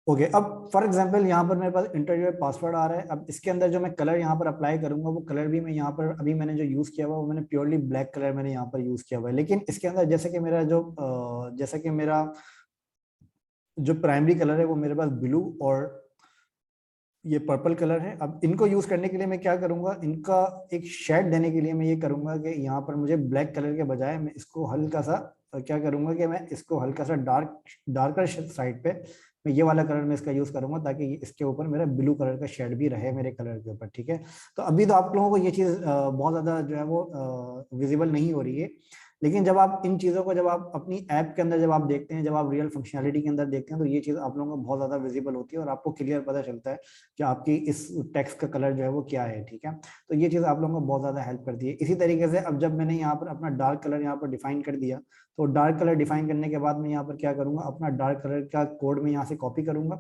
Okay, अब for example यहाँ पर मेरे पास इंटर पासवर्ड आ रहा है। अब इसके अंदर जो मैं कलर यहाँ पर अप्लाई करूंगा वो कलर भी मैं यहाँ पर अभी मैंने जो यूज किया हुआ वो मैंने प्योरली ब्लैक कलर मैंने यहाँ पर यूज किया हुआ है। लेकिन इसके अंदर जैसे कि मेरा जो प्राइमरी कलर है वो मेरे पास ब्लू और ये पर्पल कलर है। अब इनको यूज करने के लिए मैं क्या करूंगा, इनका एक शेड देने के लिए मैं ये करूंगा कि यहाँ पर मुझे ब्लैक कलर के बजाय मैं इसको हल्का सा क्या करूंगा कि मैं इसको हल्का सा डार्कर साइड पे मैं ये वाला कलर में इसका यूज करूंगा, ताकि इसके ऊपर मेरा ब्लू कलर का शेड भी रहे मेरे कलर के ऊपर। ठीक है, तो अभी तो आप लोगों को ये चीज बहुत ज्यादा जो है वो विजिबल नहीं हो रही है, लेकिन जब आप इन चीज़ों को जब आप अपनी ऐप के अंदर जब आप देखते हैं, जब आप रियल फंक्शनैलिटी के अंदर देखते हैं, तो ये चीज़ आप लोगों को बहुत ज़्यादा विजिबल होती है और आपको क्लियर पता चलता है कि आपकी इस टेक्स्ट का कलर जो है वो क्या है। ठीक है, तो ये चीज़ आप लोगों को बहुत ज़्यादा हेल्प करती है। इसी तरीके से अब जब मैंने यहाँ पर अपना डार्क कलर यहाँ पर डिफाइन कर दिया, तो डार्क कलर डिफाइन करने के बाद मैं यहाँ पर क्या करूँगा, अपना डार्क कलर का कोड में यहाँ से कॉपी करूँगा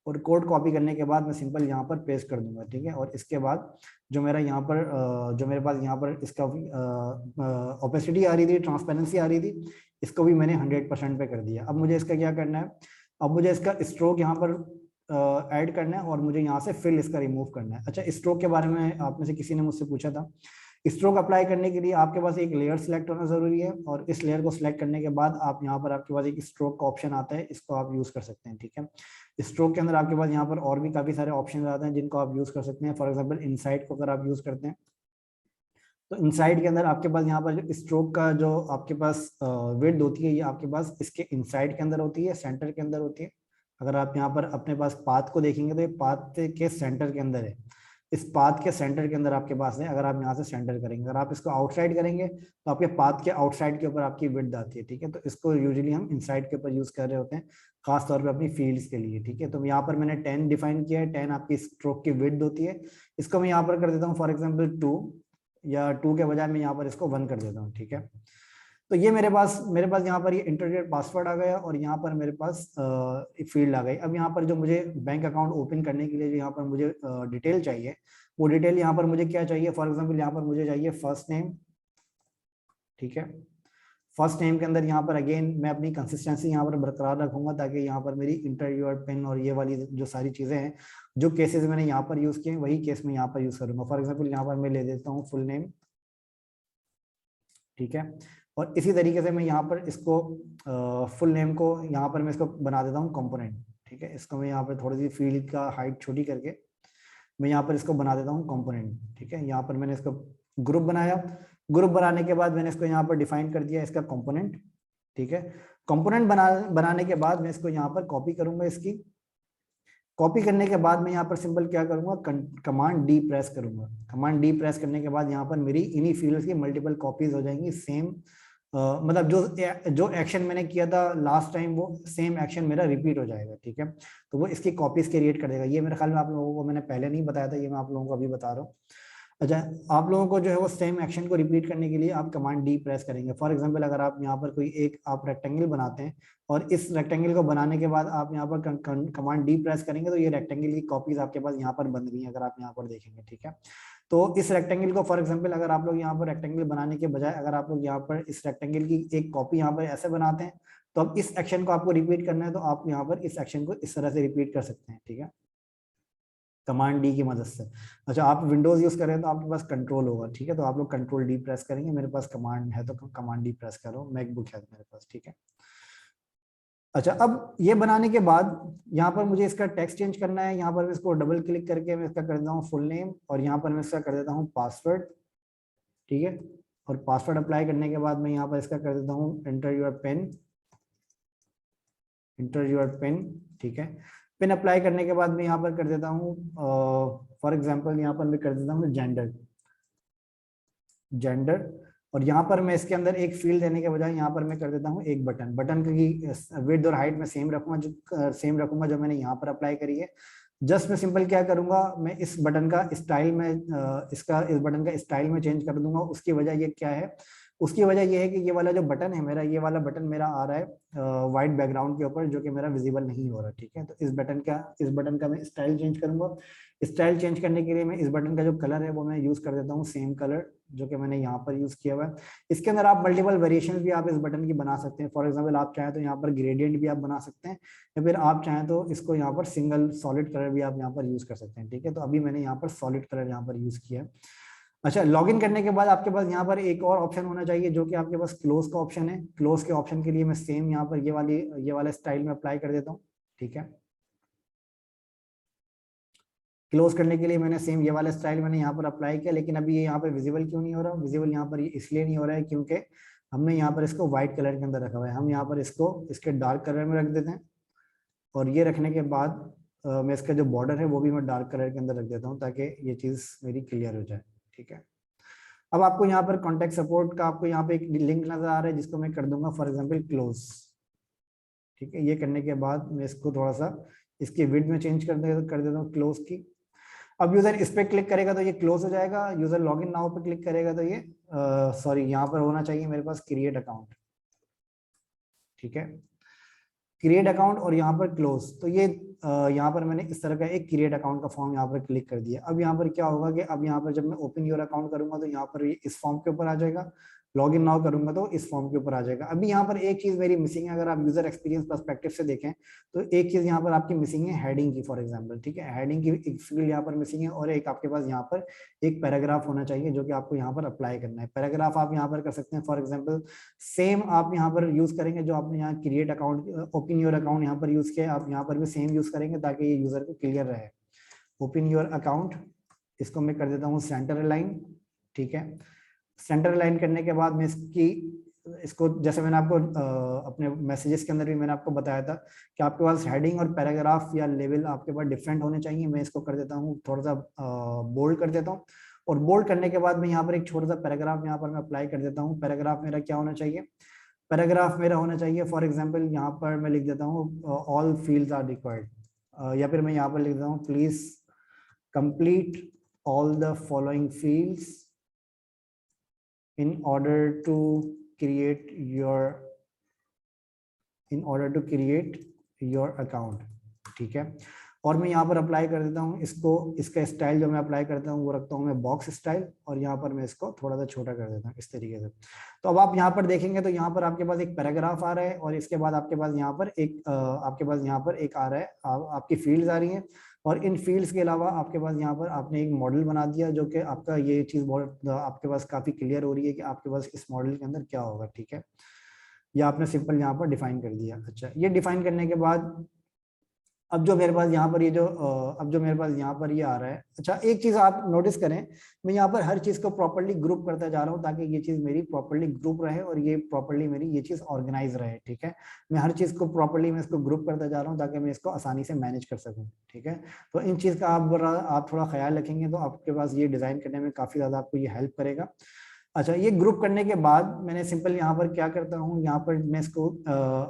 और कोड कॉपी करने के बाद मैं सिंपल यहाँ पर पेस्ट कर दूंगा। ठीक है, और इसके बाद जो मेरा यहाँ पर जो मेरे पास यहाँ पर इसका ओपेसिटी आ रही थी, ट्रांसपेरेंसी आ रही थी, इसको भी मैंने 100% पे कर दिया। अब मुझे इसका क्या करना है, अब मुझे इसका स्ट्रोक यहाँ पर ऐड करना है और मुझे यहाँ से फिल इसका रिमूव करना है। अच्छा, स्ट्रोक के बारे में आप में से किसी ने मुझसे पूछा था। स्ट्रोक अप्लाई करने के लिए आपके पास एक लेयर सिलेक्ट होना जरूरी है, और इस लेयर को सिलेक्ट करने के बाद आप यहाँ पर आपके पास एक स्ट्रोक का ऑप्शन आता है, इसको आप यूज कर सकते हैं। ठीक है, स्ट्रोक के अंदर आपके पास यहाँ पर और भी काफी सारे ऑप्शन आते हैं जिनको आप यूज कर सकते हैं। फॉर एग्जाम्पल इनसाइड को अगर आप यूज करते हैं, तो इनसाइड के अंदर आपके पास यहाँ पर जो स्ट्रोक का जो आपके पास विड्थ होती है, ये आपके पास इसके इनसाइड के अंदर होती है, सेंटर के अंदर होती है। अगर आप यहाँ पर अपने पास पाथ को देखेंगे तो ये पाथ के सेंटर के अंदर है, इस पाथ के सेंटर के अंदर आपके पास है। अगर आप यहाँ से सेंटर करेंगे, अगर आप इसको आउटसाइड करेंगे तो आपके पाथ के आउटसाइड के ऊपर आपकी विड्थ आती है। ठीक है, तो इसको यूजुअली हम इनसाइड के ऊपर यूज कर रहे होते हैं, खास तौर पे अपनी फील्ड्स के लिए। ठीक है, तो यहाँ पर मैंने 10 डिफाइन किया है, 10 आपकी स्ट्रोक की विड्थ होती है। इसको मैं यहाँ पर कर देता हूँ फॉर एग्जाम्पल 2, या 2 के बजाय मैं यहाँ पर इसको 1 कर देता हूँ। ठीक है, तो ये मेरे पास यहाँ पर ये इंटरनेट पासवर्ड आ गया और यहाँ पर मेरे पास एक फील्ड आ गई। अब यहाँ पर जो मुझे बैंक अकाउंट ओपन करने के लिए जो यहाँ पर मुझे डिटेल चाहिए, वो डिटेल यहाँ पर मुझे क्या चाहिए, फॉर एग्जाम्पल यहाँ पर मुझे चाहिए फर्स्ट नेम। ठीक है, फर्स्ट नेम के अंदर यहाँ पर अगेन मैं अपनी कंसिस्टेंसी यहाँ पर बरकरार रखूंगा, ताकि यहाँ पर मेरी इंटर योर पेन और ये वाली जो सारी चीजें हैं, जो केसेस मैंने यहाँ पर यूज किए वही केस मैं यहाँ पर यूज करूंगा। फॉर एग्जाम्पल यहाँ पर मैं ले देता हूँ फुल नेम। ठीक है, और इसी तरीके से मैं यहाँ पर इसको फुल नेम को यहाँ पर मैं इसको बना देता हूँ कंपोनेंट। ठीक है, इसको मैं यहाँ पर थोड़ी सी फील्ड का हाइट छोटी करके मैं यहाँ पर इसको बना देता हूँ कंपोनेंट। ठीक है, यहाँ पर मैंने इसको ग्रुप बनाया, ग्रुप बनाने के बाद मैंने इसको यहाँ पर डिफाइन कर दिया इसका कंपोनेंट। ठीक है, कंपोनेंट बनाने के बाद मैं इसको यहाँ पर कॉपी करूंगा। इसकी कॉपी करने के बाद मैं यहाँ पर सिंपल क्या करूंगा, कमांड डी प्रेस करूंगा। कमांड डी प्रेस करने के बाद यहाँ पर मेरी इन्हीं फील्ड्स की मल्टीपल कॉपीज हो जाएंगी। सेम मतलब जो एक्शन मैंने किया था लास्ट टाइम, वो सेम एक्शन मेरा रिपीट हो जाएगा। ठीक है, तो वो इसकी कॉपीज क्रिएट कर देगा। ये मेरे ख्याल में आप लोगों को मैंने पहले नहीं बताया था, ये मैं आप लोगों को अभी बता रहा हूँ। अच्छा, आप लोगों को जो है वो सेम एक्शन को रिपीट करने के लिए आप कमांड डी प्रेस करेंगे। फॉर एग्जांपल अगर आप यहाँ पर कोई एक आप रेक्टेंगल बनाते हैं और इस रेक्टेंगल को बनाने के बाद आप यहाँ पर कमांड डी प्रेस करेंगे, तो ये रेक्टेंगल की कॉपीज आपके पास यहाँ पर बन रही है, अगर आप यहाँ पर देखेंगे। ठीक है, तो इस रेक्टेंगल को फॉर एग्जांपल अगर आप लोग यहाँ पर रेक्टेंगल बनाने के बजाय अगर आप लोग यहाँ पर इस रेक्टेंगल की एक कॉपी यहाँ पर ऐसे बनाते हैं, तो अब इस एक्शन को आपको रिपीट करना है, तो आप यहाँ पर इस एक्शन को इस तरह से रिपीट कर सकते हैं। ठीक है, कमांड डी की मदद से। अच्छा, आप विंडोज यूज कर रहे हैं तो आपके पास कंट्रोल होगा। ठीक है, तो आप लोग कंट्रोल डी प्रेस करेंगे। मेरे पास कमांड है तो कमांड डी प्रेस करो, मैकबुक है मेरे पास। ठीक है, अच्छा, अब ये बनाने के बाद यहाँ पर मुझे इसका टेक्स्ट चेंज करना है। यहाँ पर मैं इसको डबल क्लिक करके मैं इसका कर देता हूँ फुल नेम, और यहाँ पर मैं इसका कर देता हूँ पासवर्ड। ठीक है, और पासवर्ड अप्लाई करने के बाद मैं यहाँ पर इसका कर देता हूँ enter your pen, enter your pen. ठीक है, पिन अप्लाई करने के बाद मैं यहाँ पर कर देता हूँ फॉर एग्जांपल यहाँ पर मैं कर देता हूँ जेंडर, जेंडर। और यहाँ पर मैं इसके अंदर एक फील्ड देने के बजाय यहाँ पर मैं कर देता हूँ एक बटन। बटन की विड्थ और हाइट में सेम रखूंगा जो मैंने यहाँ पर अप्लाई करी है। जस्ट मैं सिंपल क्या करूंगा, मैं इस बटन का स्टाइल में इस बटन का स्टाइल में चेंज कर दूंगा। उसकी वजह ये क्या है, उसकी वजह ये है कि ये वाला जो बटन है मेरा, ये वाला बटन मेरा आ रहा है वाइट बैकग्राउंड के ऊपर, जो कि मेरा विजिबल नहीं हो रहा, ठीक है। तो इस बटन का मैं स्टाइल चेंज करूंगा। स्टाइल चेंज करने के लिए मैं इस बटन का जो कलर है वो मैं यूज कर देता हूँ सेम कलर जो कि मैंने यहाँ पर यूज किया हुआ है। इसके अंदर आप मल्टीपल वेरिएशन भी आप इस बटन की बना सकते हैं। फॉर एग्जाम्पल आप चाहें तो यहाँ पर ग्रेडियंट भी आप बना सकते हैं, या फिर आप चाहें तो इसको यहाँ पर सिंगल सॉलिड कलर भी आप यहाँ पर यूज कर सकते हैं, ठीक है। तो अभी मैंने यहाँ पर सॉलिड कलर यहाँ पर यूज किया है। अच्छा, लॉगिन करने के बाद आपके पास यहाँ पर एक और ऑप्शन होना चाहिए जो कि आपके पास क्लोज का ऑप्शन है। क्लोज के ऑप्शन के लिए मैं सेम यहाँ पर ये वाला स्टाइल में अप्लाई कर देता हूँ, ठीक है। क्लोज करने के लिए मैंने सेम ये वाला स्टाइल मैंने यहाँ पर अप्लाई किया, लेकिन अभी ये यहाँ पर विजिबल क्यों नहीं हो रहा? विजिबल यहाँ पर इसलिए नहीं हो रहा है क्योंकि हमने यहाँ पर इसको व्हाइट कलर के अंदर रखा हुआ है। हम यहाँ पर इसको इसके डार्क कलर में रख देते हैं, और ये रखने के बाद मैं इसका जो बॉर्डर है वो भी मैं डार्क कलर के अंदर रख देता हूँ ताकि ये चीज़ मेरी क्लियर हो जाए, ठीक है। अब आपको यहाँ पर कॉन्टेक्ट सपोर्ट का आपको यहाँ पे एक लिंक नजर आ रहा है जिसको मैं कर दूंगा फॉर एग्जांपल क्लोज, ठीक है। ये करने के बाद मैं इसको थोड़ा सा इसकी विड्थ में चेंज कर देता हूँ क्लोज की। अब यूजर इस पे क्लिक करेगा तो ये क्लोज हो जाएगा। यूजर लॉगिन नाउ पे क्लिक करेगा तो ये सॉरी यहाँ पर होना चाहिए मेरे पास क्रिएट अकाउंट, ठीक है। क्रिएट अकाउंट और यहाँ पर क्लोज, तो ये यहाँ पर मैंने इस तरह का एक क्रिएट अकाउंट का फॉर्म यहाँ पर क्लिक कर दिया। अब यहाँ पर क्या होगा कि अब यहाँ पर जब मैं ओपन योर अकाउंट करूंगा तो यहाँ पर ये इस फॉर्म के ऊपर आ जाएगा, लॉगिन नाउ करूंगा तो इस फॉर्म के ऊपर आ जाएगा। अभी यहाँ पर एक चीज मेरी मिसिंग है, अगर आप यूजर एक्सपीरियंस पर्सपेक्टिव से देखें तो एक चीज यहाँ पर आपकी मिसिंग है हेडिंग की, फॉर एग्जाम्पल, ठीक है। हेडिंग की एक फील्ड यहाँ पर मिसिंग है, और एक आपके पास यहाँ पर एक पैराग्राफ होना चाहिए जो कि आपको यहाँ पर अप्लाई करना है। पैराग्राफ आप यहाँ पर कर सकते हैं, फॉर एग्जाम्पल सेम आप यहाँ पर यूज करेंगे जो आपने यहाँ create account open your account यहाँ पर यूज किया, आप यहाँ पर भी सेम यूज करेंगे ताकि ये यूजर को क्लियर रहे। ओपन योर अकाउंट, इसको मैं कर देता हूँ सेंटर लाइन, ठीक है। सेंटर लाइन करने के बाद मैं इसको जैसे मैंने आपको अपने मैसेजेस के अंदर भी मैंने आपको बताया था कि आपके पास हेडिंग और पैराग्राफ या लेवल आपके पास डिफरेंट होने चाहिए। मैं इसको कर देता हूँ थोड़ा सा बोल्ड कर देता हूँ, और बोल्ड करने के बाद मैं यहाँ पर एक छोटा सा पैराग्राफ यहाँ पर मैं अप्लाई कर देता हूँ। पैराग्राफ मेरा क्या होना चाहिए? पैराग्राफ मेरा होना चाहिए फॉर एग्जाम्पल यहाँ पर मैं लिख देता हूँ ऑल फील्ड्स आर रिक्वायर्ड, या फिर मैं यहाँ पर लिख देता हूँ please complete all the following fields in order to create your account, ठीक है। और मैं यहाँ पर अप्लाई कर देता हूँ इसको, इसका स्टाइल जो मैं अप्लाई करता हूँ वो रखता हूँ मैं बॉक्स स्टाइल, और यहाँ पर मैं इसको थोड़ा सा छोटा कर देता हूँ इस तरीके से। तो अब आप यहाँ पर देखेंगे तो यहाँ पर आपके पास एक पैराग्राफ आ रहा है, और इसके बाद आपके पास यहाँ पर एक आ रहा है आपकी फील्ड्स आ रही हैं, और इन फील्ड्स के अलावा आपके पास यहाँ पर आपने एक मॉडल बना दिया जो कि आपका ये चीज़ बहुत आपके पास काफ़ी क्लियर हो रही है कि आपके पास इस मॉडल के अंदर क्या होगा, ठीक है। या आपने सिंपल यहाँ पर डिफाइन कर दिया। अच्छा, ये डिफाइन करने के बाद अब जो मेरे पास यहाँ पर ये आ रहा है। अच्छा, एक चीज आप नोटिस करें, मैं यहाँ पर हर चीज को प्रॉपर्ली ग्रुप करता जा रहा हूँ ताकि ये चीज मेरी प्रॉपर्ली ग्रुप रहे और ये प्रॉपर्ली मेरी ये चीज ऑर्गेनाइज रहे, ठीक है। मैं हर चीज को प्रॉपर्ली मैं इसको ग्रुप करता जा रहा हूँ ताकि मैं इसको आसानी से मैनेज कर सकूँ, ठीक है। तो इन चीज का आप थोड़ा ख्याल रखेंगे तो आपके पास ये डिजाइन करने में काफी ज्यादा आपको ये हेल्प करेगा। अच्छा, ये ग्रुप करने के बाद मैंने सिंपल यहाँ पर क्या करता हूँ, यहाँ पर मैं इसको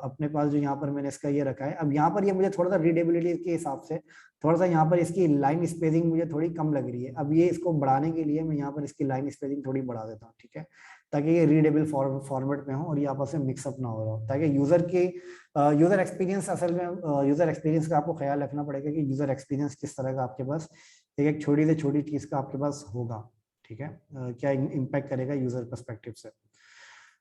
अपने पास जो यहाँ पर मैंने इसका ये रखा है, अब यहाँ पर ये मुझे थोड़ा सा रीडेबिलिटी के हिसाब से थोड़ा सा यहाँ पर इसकी लाइन स्पेसिंग मुझे थोड़ी कम लग रही है। अब ये इसको बढ़ाने के लिए मैं यहाँ पर इसकी लाइन स्पेसिंग थोड़ी बढ़ा देता हूँ, ठीक है, ताकि ये रीडेबल फॉर्मेट में हो और ये आपस में मिक्सअप ना हो रहा हो, ताकि यूजर एक्सपीरियंस असल में यूजर एक्सपीरियंस का आपको ख्याल रखना पड़ेगा कि यूजर एक्सपीरियंस किस तरह का आपके पास एक छोटी से छोटी चीज का आपके पास होगा, ठीक है। क्या इम्पैक्ट करेगा यूजर पर्सपेक्टिव से।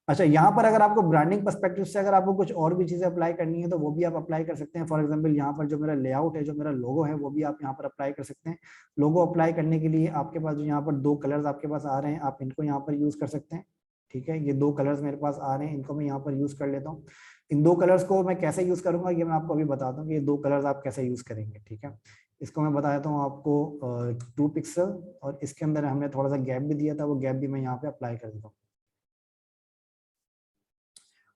अच्छा, यहाँ पर अगर आपको ब्रांडिंग पर्सपेक्टिव से अगर आपको कुछ और भी चीजें अप्लाई करनी है तो वो भी आप अप्लाई कर सकते हैं। फॉर एग्जांपल यहाँ पर जो मेरा लेआउट है, जो मेरा लोगो है, वो भी आप यहाँ पर अप्लाई कर सकते हैं। लोगो अप्लाई करने के लिए आपके पास जो यहाँ पर दो कलर्स आपके पास आ रहे हैं, आप इनको यहाँ पर यूज कर सकते हैं, ठीक है। ये दो कलर्स मेरे पास आ रहे हैं, इनको मैं यहाँ पर यूज कर लेता हूँ। इन दो कलर्स को मैं कैसे यूज करूंगा ये मैं आपको अभी बताता हूँ कि ये दो कलर्स आप कैसे यूज करेंगे, ठीक है। इसको मैं बता देता हूँ आपको 2 पिक्सल, और इसके अंदर हमने थोड़ा सा गैप भी दिया था, वो गैप भी मैं यहाँ पे अप्लाई कर देता हूँ।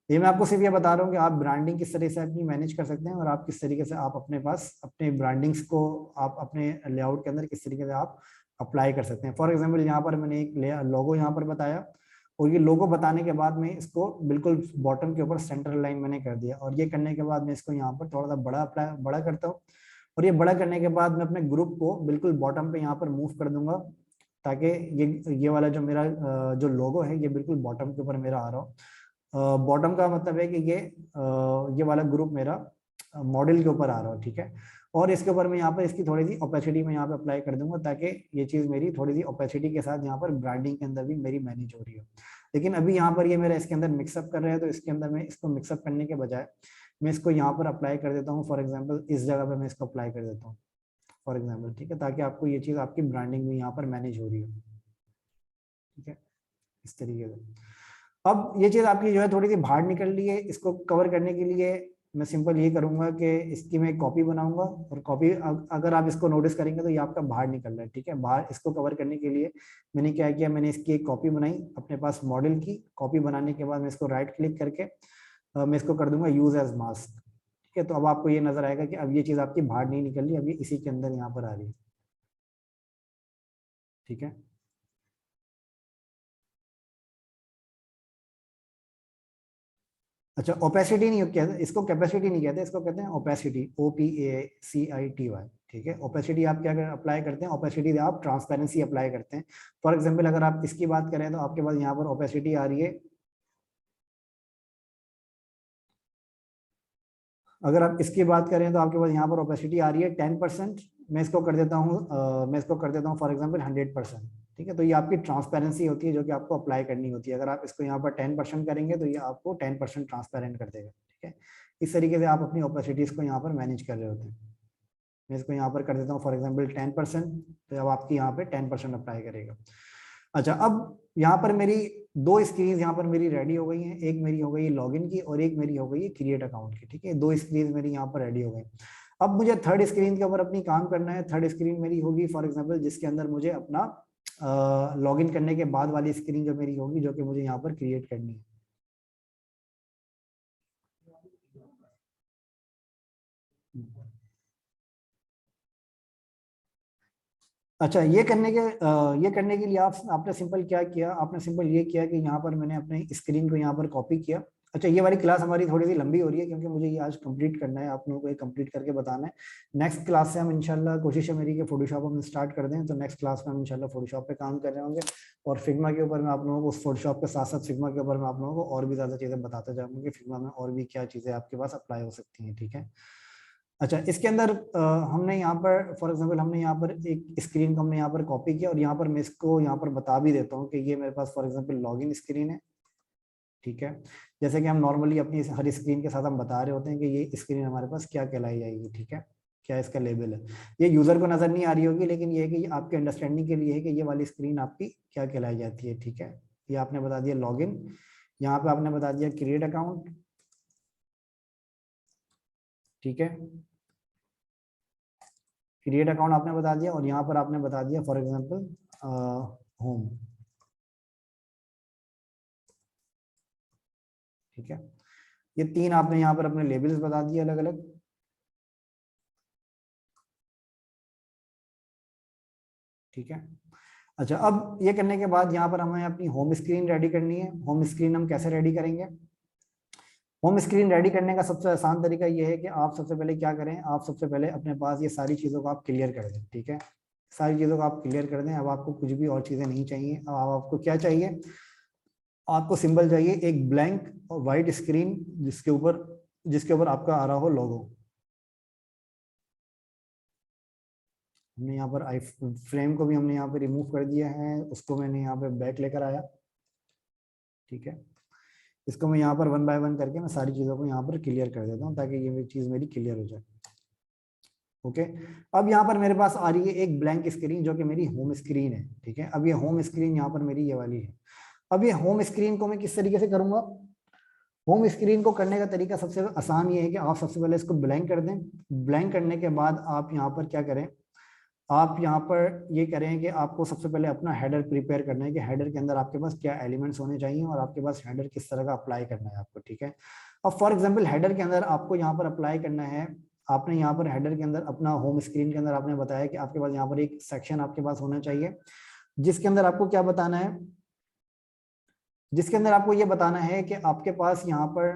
ये मैं आपको सिर्फ ये बता रहा हूँ कि आप ब्रांडिंग किस तरह से अपनी मैनेज कर सकते हैं, और आप किस तरीके से आप अपने पास अपने ब्रांडिंग्स को आप अपने लेआउट के अंदर किस तरीके से आप अप्लाई कर सकते हैं। फॉर एग्जाम्पल यहाँ पर मैंने एक लोगो यहाँ पर बताया, और ये लोगो बताने के बाद मैं इसको बिल्कुल बॉटम के ऊपर सेंटर लाइन मैंने कर दिया, और ये करने के बाद मैं इसको यहाँ पर थोड़ा सा बड़ा करता हूँ, और ये बड़ा करने के बाद मैं अपने ग्रुप को बिल्कुल बॉटम पे यहाँ पर मूव कर दूंगा, ताकि ये वाला जो मेरा जो लोगो है ये बिल्कुल बॉटम के ऊपर मेरा आ रहा हो। बॉटम का मतलब है कि ये वाला ग्रुप मेरा मॉडल के ऊपर आ रहा हो, ठीक है। और इसके ऊपर मैं यहाँ पर इसकी थोड़ी सी ओपेसिटी में यहाँ पे अप्लाई कर दूंगा, ताकि ये चीज़ मेरी थोड़ी सी ओपेसिटी के साथ यहाँ पर ब्रांडिंग के अंदर भी मेरी मैनेज हो रही हो। लेकिन अभी यहाँ पर ये मेरा इसके अंदर मिक्सअप कर रहा है, तो इसके अंदर मैं इसको मिक्सअप करने के बजाय मैं इसको यहाँ पर अप्लाई कर देता हूँ। फॉर एग्जाम्पल इस जगह पर मैं इसको अप्लाई कर देता हूँ, फॉर एग्जाम्पल, ठीक है, ताकि आपको ये चीज़ आपकी ब्रांडिंग में यहाँ पर मैनेज हो रही हो, ठीक है, इस तरीके से। अब ये चीज़ आपकी जो है थोड़ी सी बाहर निकल रही है, इसको कवर करने के लिए मैं सिंपल ये करूंगा कि इसकी मैं कॉपी बनाऊंगा, और कॉपी अगर आप इसको नोटिस करेंगे तो ये आपका बाहर निकल रहा है, ठीक है। बाहर इसको कवर करने के लिए मैंने क्या किया, मैंने इसकी एक कॉपी बनाई अपने पास मॉडल की। कॉपी बनाने के बाद मैं इसको राइट क्लिक करके मैं इसको कर दूंगा यूज एज मास्क, ठीक है। तो अब आपको ये नजर आएगा कि अब ये चीज़ आपकी बाहर नहीं निकल रही, अब ये इसी के अंदर यहाँ पर आ रही है, ठीक है। अच्छा, ओपेसिटी नहीं कहते इसको, कैपेसिटी नहीं कहते इसको, कहते हैं ओपेसिटी, OPACITY, ठीक है। ओपेसिटी आप क्या अप्लाई करते हैं, ओपेसिटी आप ट्रांसपेरेंसी अप्लाई करते हैं। फॉर एग्जांपल अगर आप इसकी बात करें तो आपके पास यहाँ पर ओपेसिटी आ रही है, अगर आप इसकी बात करें तो आपके पास यहाँ पर ओपेसिटी आ रही है 10%। मैं इसको कर देता हूँ फॉर एग्जांपल 100%, ठीक है। तो ये आपकी ट्रांसपेरेंसी होती है जो कि आपको अप्लाई करनी होती है। अगर आप इसको यहाँ पर 10% करेंगे तो ये आपको 10% ट्रांसपेरेंट कर देगा, ठीक है। इस तरीके से आप अपनी ओपेसिटीज को यहाँ पर मैनेज कर रहे होते हैं। मैं इसको यहाँ पर कर देता हूँ फॉर एग्जाम्पल 10%, तो अब आपकी यहाँ पे 10% अप्लाई करेगा। अच्छा, अब यहाँ पर मेरी दो स्क्रीन यहाँ पर मेरी रेडी हो गई हैं। एक मेरी हो गई लॉगिन की और एक मेरी हो गई है क्रिएट अकाउंट की, ठीक है। दो स्क्रीन मेरी यहाँ पर रेडी हो गई। अब मुझे थर्ड स्क्रीन के ऊपर अपनी काम करना है। थर्ड स्क्रीन मेरी होगी फॉर एग्जाम्पल जिसके अंदर मुझे अपना लॉगिन करने के बाद वाली स्क्रीन जो मेरी होगी, जो कि मुझे यहाँ पर क्रिएट करनी है। अच्छा, ये करने के लिए आपने सिंपल क्या किया, आपने सिंपल ये किया कि यहाँ पर मैंने अपने स्क्रीन को यहाँ पर कॉपी किया। अच्छा, ये वाली क्लास हमारी थोड़ी सी लंबी हो रही है क्योंकि मुझे ये आज कंप्लीट करना है, आप लोगों को ये कंप्लीट करके बताना है। नेक्स्ट क्लास से हम इंशाल्लाह, कोशिश है मेरी कि फोटोशॉप हम स्टार्ट कर दें, तो नेक्स्ट क्लास में हम इंशाल्लाह फोटोशॉप पे काम कर रहे होंगे। और फिग्मा के ऊपर मैं आप लोगों को, उस फोटोशॉप के साथ साथ फिग्मा के ऊपर मैं आप लोगों को और भी ज़्यादा चीज़ें बताते जाऊँगा कि फिग्मा में और भी क्या चीज़ें आपके पास अप्लाई हो सकती हैं, ठीक है। अच्छा, इसके अंदर हमने यहाँ पर फॉर एग्जांपल हमने यहाँ पर एक स्क्रीन को हमने यहाँ पर कॉपी किया, और यहाँ पर मैं इसको यहाँ पर बता भी देता हूँ कि ये मेरे पास फॉर एग्जांपल लॉगिन स्क्रीन है, ठीक है। जैसे कि हम नॉर्मली अपनी हर स्क्रीन के साथ हम बता रहे होते हैं कि ये स्क्रीन हमारे पास क्या कहलाई जाएगी, ठीक है, क्या इसका लेबल है। ये यूजर को नजर नहीं आ रही होगी, लेकिन ये है कि आपके अंडरस्टैंडिंग के लिए है कि ये वाली स्क्रीन आपकी क्या कहलाई जाती है, ठीक है। ये आपने बता दिया लॉगिन, यहाँ पे आपने बता दिया क्रिएट अकाउंट, ठीक है, क्रिएट अकाउंट आपने बता दिया, और यहाँ पर आपने बता दिया फॉर एग्जांपल होम, ठीक है। ये तीन आपने यहाँ पर अपने लेबल्स बता दिए अलग अलग, ठीक है। अच्छा, अब ये करने के बाद यहाँ पर हमें अपनी होम स्क्रीन रेडी करनी है। होम स्क्रीन हम कैसे रेडी करेंगे, होम स्क्रीन रेडी करने का सबसे आसान तरीका ये है कि आप सबसे पहले क्या करें, आप सबसे पहले अपने पास ये सारी चीज़ों को आप क्लियर कर दें, ठीक है। सारी चीज़ों को आप क्लियर कर दें। अब आपको कुछ भी और चीज़ें नहीं चाहिए। अब आपको क्या चाहिए, आपको सिंबल चाहिए एक ब्लैंक और वाइट स्क्रीन जिसके ऊपर आपका आ रहा हो लोगो। हमने यहाँ पर आई फ्रेम को भी हमने यहाँ पे रिमूव कर दिया है, उसको मैंने यहाँ पे बैक लेकर आया, ठीक है। इसको मैं यहाँ पर वन बाय वन करके मैं सारी चीज़ों को यहाँ पर क्लियर कर देता हूँ ताकि ये चीज़ मेरी क्लियर हो जाए, ओके। अब यहाँ पर मेरे पास आ रही है एक ब्लैंक स्क्रीन जो कि मेरी होम स्क्रीन है, ठीक है। अब ये होम स्क्रीन यहाँ पर मेरी ये वाली है। अब ये होम स्क्रीन को मैं किस तरीके से करूंगा, होम स्क्रीन को करने का तरीका सबसे आसान ये है कि आप सबसे पहले इसको ब्लैंक कर दें। ब्लैंक करने के बाद आप यहाँ पर क्या करें, आप यहाँ पर ये करें कि आपको सबसे पहले अपना हेडर प्रिपेयर करना है कि हेडर के अंदर आपके पास क्या एलिमेंट्स होने चाहिए और आपके पास हेडर किस तरह का अप्लाई करना है आपको, ठीक है। अब फॉर एग्जांपल हेडर के अंदर आपको यहाँ पर अप्लाई करना है, आपने यहाँ पर हेडर के अंदर अपना होम स्क्रीन के अंदर आपने बताया कि आपके पास यहाँ पर एक सेक्शन आपके पास होना चाहिए जिसके अंदर आपको क्या बताना है, जिसके अंदर आपको ये बताना है कि आपके पास यहाँ पर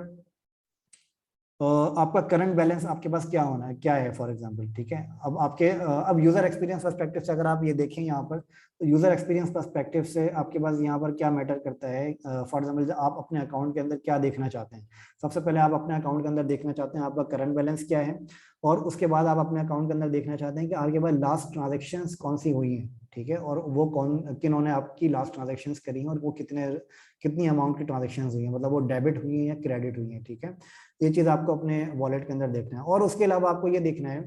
आपका करंट बैलेंस आपके पास क्या होना है, क्या है फॉर एग्जांपल, ठीक है। अब आपके अब यूजर एक्सपीरियंस पर्सपेक्टिव से अगर आप ये देखें यहाँ पर, तो यूजर एक्सपीरियंस पर्सपेक्टिव से आपके पास यहाँ पर क्या मैटर करता है। फॉर एग्जांपल आप अपने अकाउंट के अंदर क्या देखना चाहते हैं, सबसे पहले आप अपने अकाउंट के अंदर देखना चाहते हैं आपका करंट बैलेंस क्या है, और उसके बाद आप अपने अकाउंट के अंदर देखना चाहते हैं कि आपके पास लास्ट ट्रांजेक्शन कौन सी हुई है, ठीक है, और वो कौन किन्होंने आपकी लास्ट ट्रांजेक्शन करी है, और वो कितनी अमाउंट की ट्रांजेक्शन हुई है, मतलब वो डेबिट हुई है या क्रेडिट हुई है, ठीक है। ये चीज आपको अपने वॉलेट के अंदर देखना है। और उसके अलावा आपको ये देखना है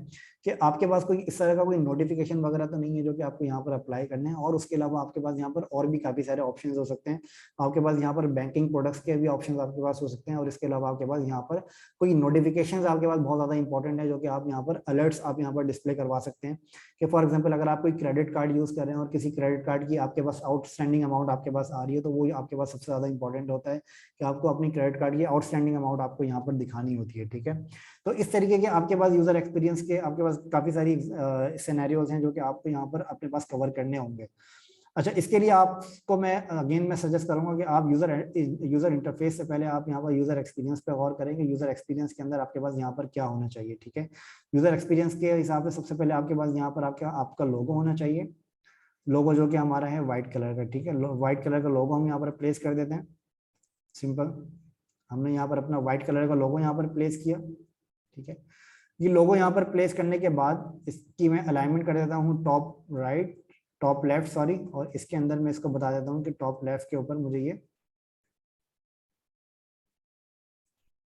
कि आपके पास कोई इस तरह का कोई नोटिफिकेशन वगैरह तो नहीं है जो कि आपको यहाँ पर अप्लाई करने हैं। और उसके अलावा आपके पास यहाँ पर और भी काफी सारे ऑप्शंस हो सकते हैं। आपके पास यहाँ पर बैंकिंग प्रोडक्ट्स के भी ऑप्शंस आपके पास हो सकते हैं। और इसके अलावा आपके पास यहाँ पर कोई नोटिफिकेशन आपके पास बहुत ज्यादा इंपॉर्टेंट है, जो कि आप यहाँ पर अलर्ट्स आप यहाँ पर डिस्प्ले करवा सकते हैं। कि फॉर एग्जाम्पल अगर आप कोई क्रेडिट कार्ड यूज कर रहे हैं और किसी क्रेडिट कार्ड की आपके पास आउटस्टैंडिंग अमाउंट आपके पास आ रही है, तो वो आपके पास सबसे ज्यादा इंपॉर्टेंट होता है कि आपको अपनी क्रेडिट कार्ड की आउटस्टैंडिंग अमाउंट आपको यहाँ पर दिखानी होती है, ठीक है। तो इस तरीके के आपके पास यूजर एक्सपीरियंस के आपके पास काफी सारी सिनेरियोज हैं जो कि आपको यहाँ पर अपने पास कवर करने होंगे। अच्छा, इसके लिए आपको मैं अगेन मैं सजेस्ट करूंगा कि आप यूजर इंटरफेस से पहले आप यहाँ पर यूजर एक्सपीरियंस पे गौर करेंगे। यूजर एक्सपीरियंस के अंदर आपके पास यहाँ पर क्या होना चाहिए, ठीक है। यूजर एक्सपीरियंस के हिसाब से सबसे पहले आपके पास यहाँ पर आपका लोगो होना चाहिए। लोगो जो कि हमारा है व्हाइट कलर का, ठीक है। व्हाइट कलर का लोगो हम यहाँ पर प्लेस कर देते हैं, सिंपल। हमने यहाँ पर अपना व्हाइट कलर का लोगो यहाँ पर प्लेस किया, ठीक है। ये लोगो यहाँ पर प्लेस करने के बाद इसकी मैं अलाइनमेंट कर देता हूँ top right, top left sorry, और इसके अंदर मैं इसको बता देता हूँ कि टॉप लेफ्ट के ऊपर मुझे ये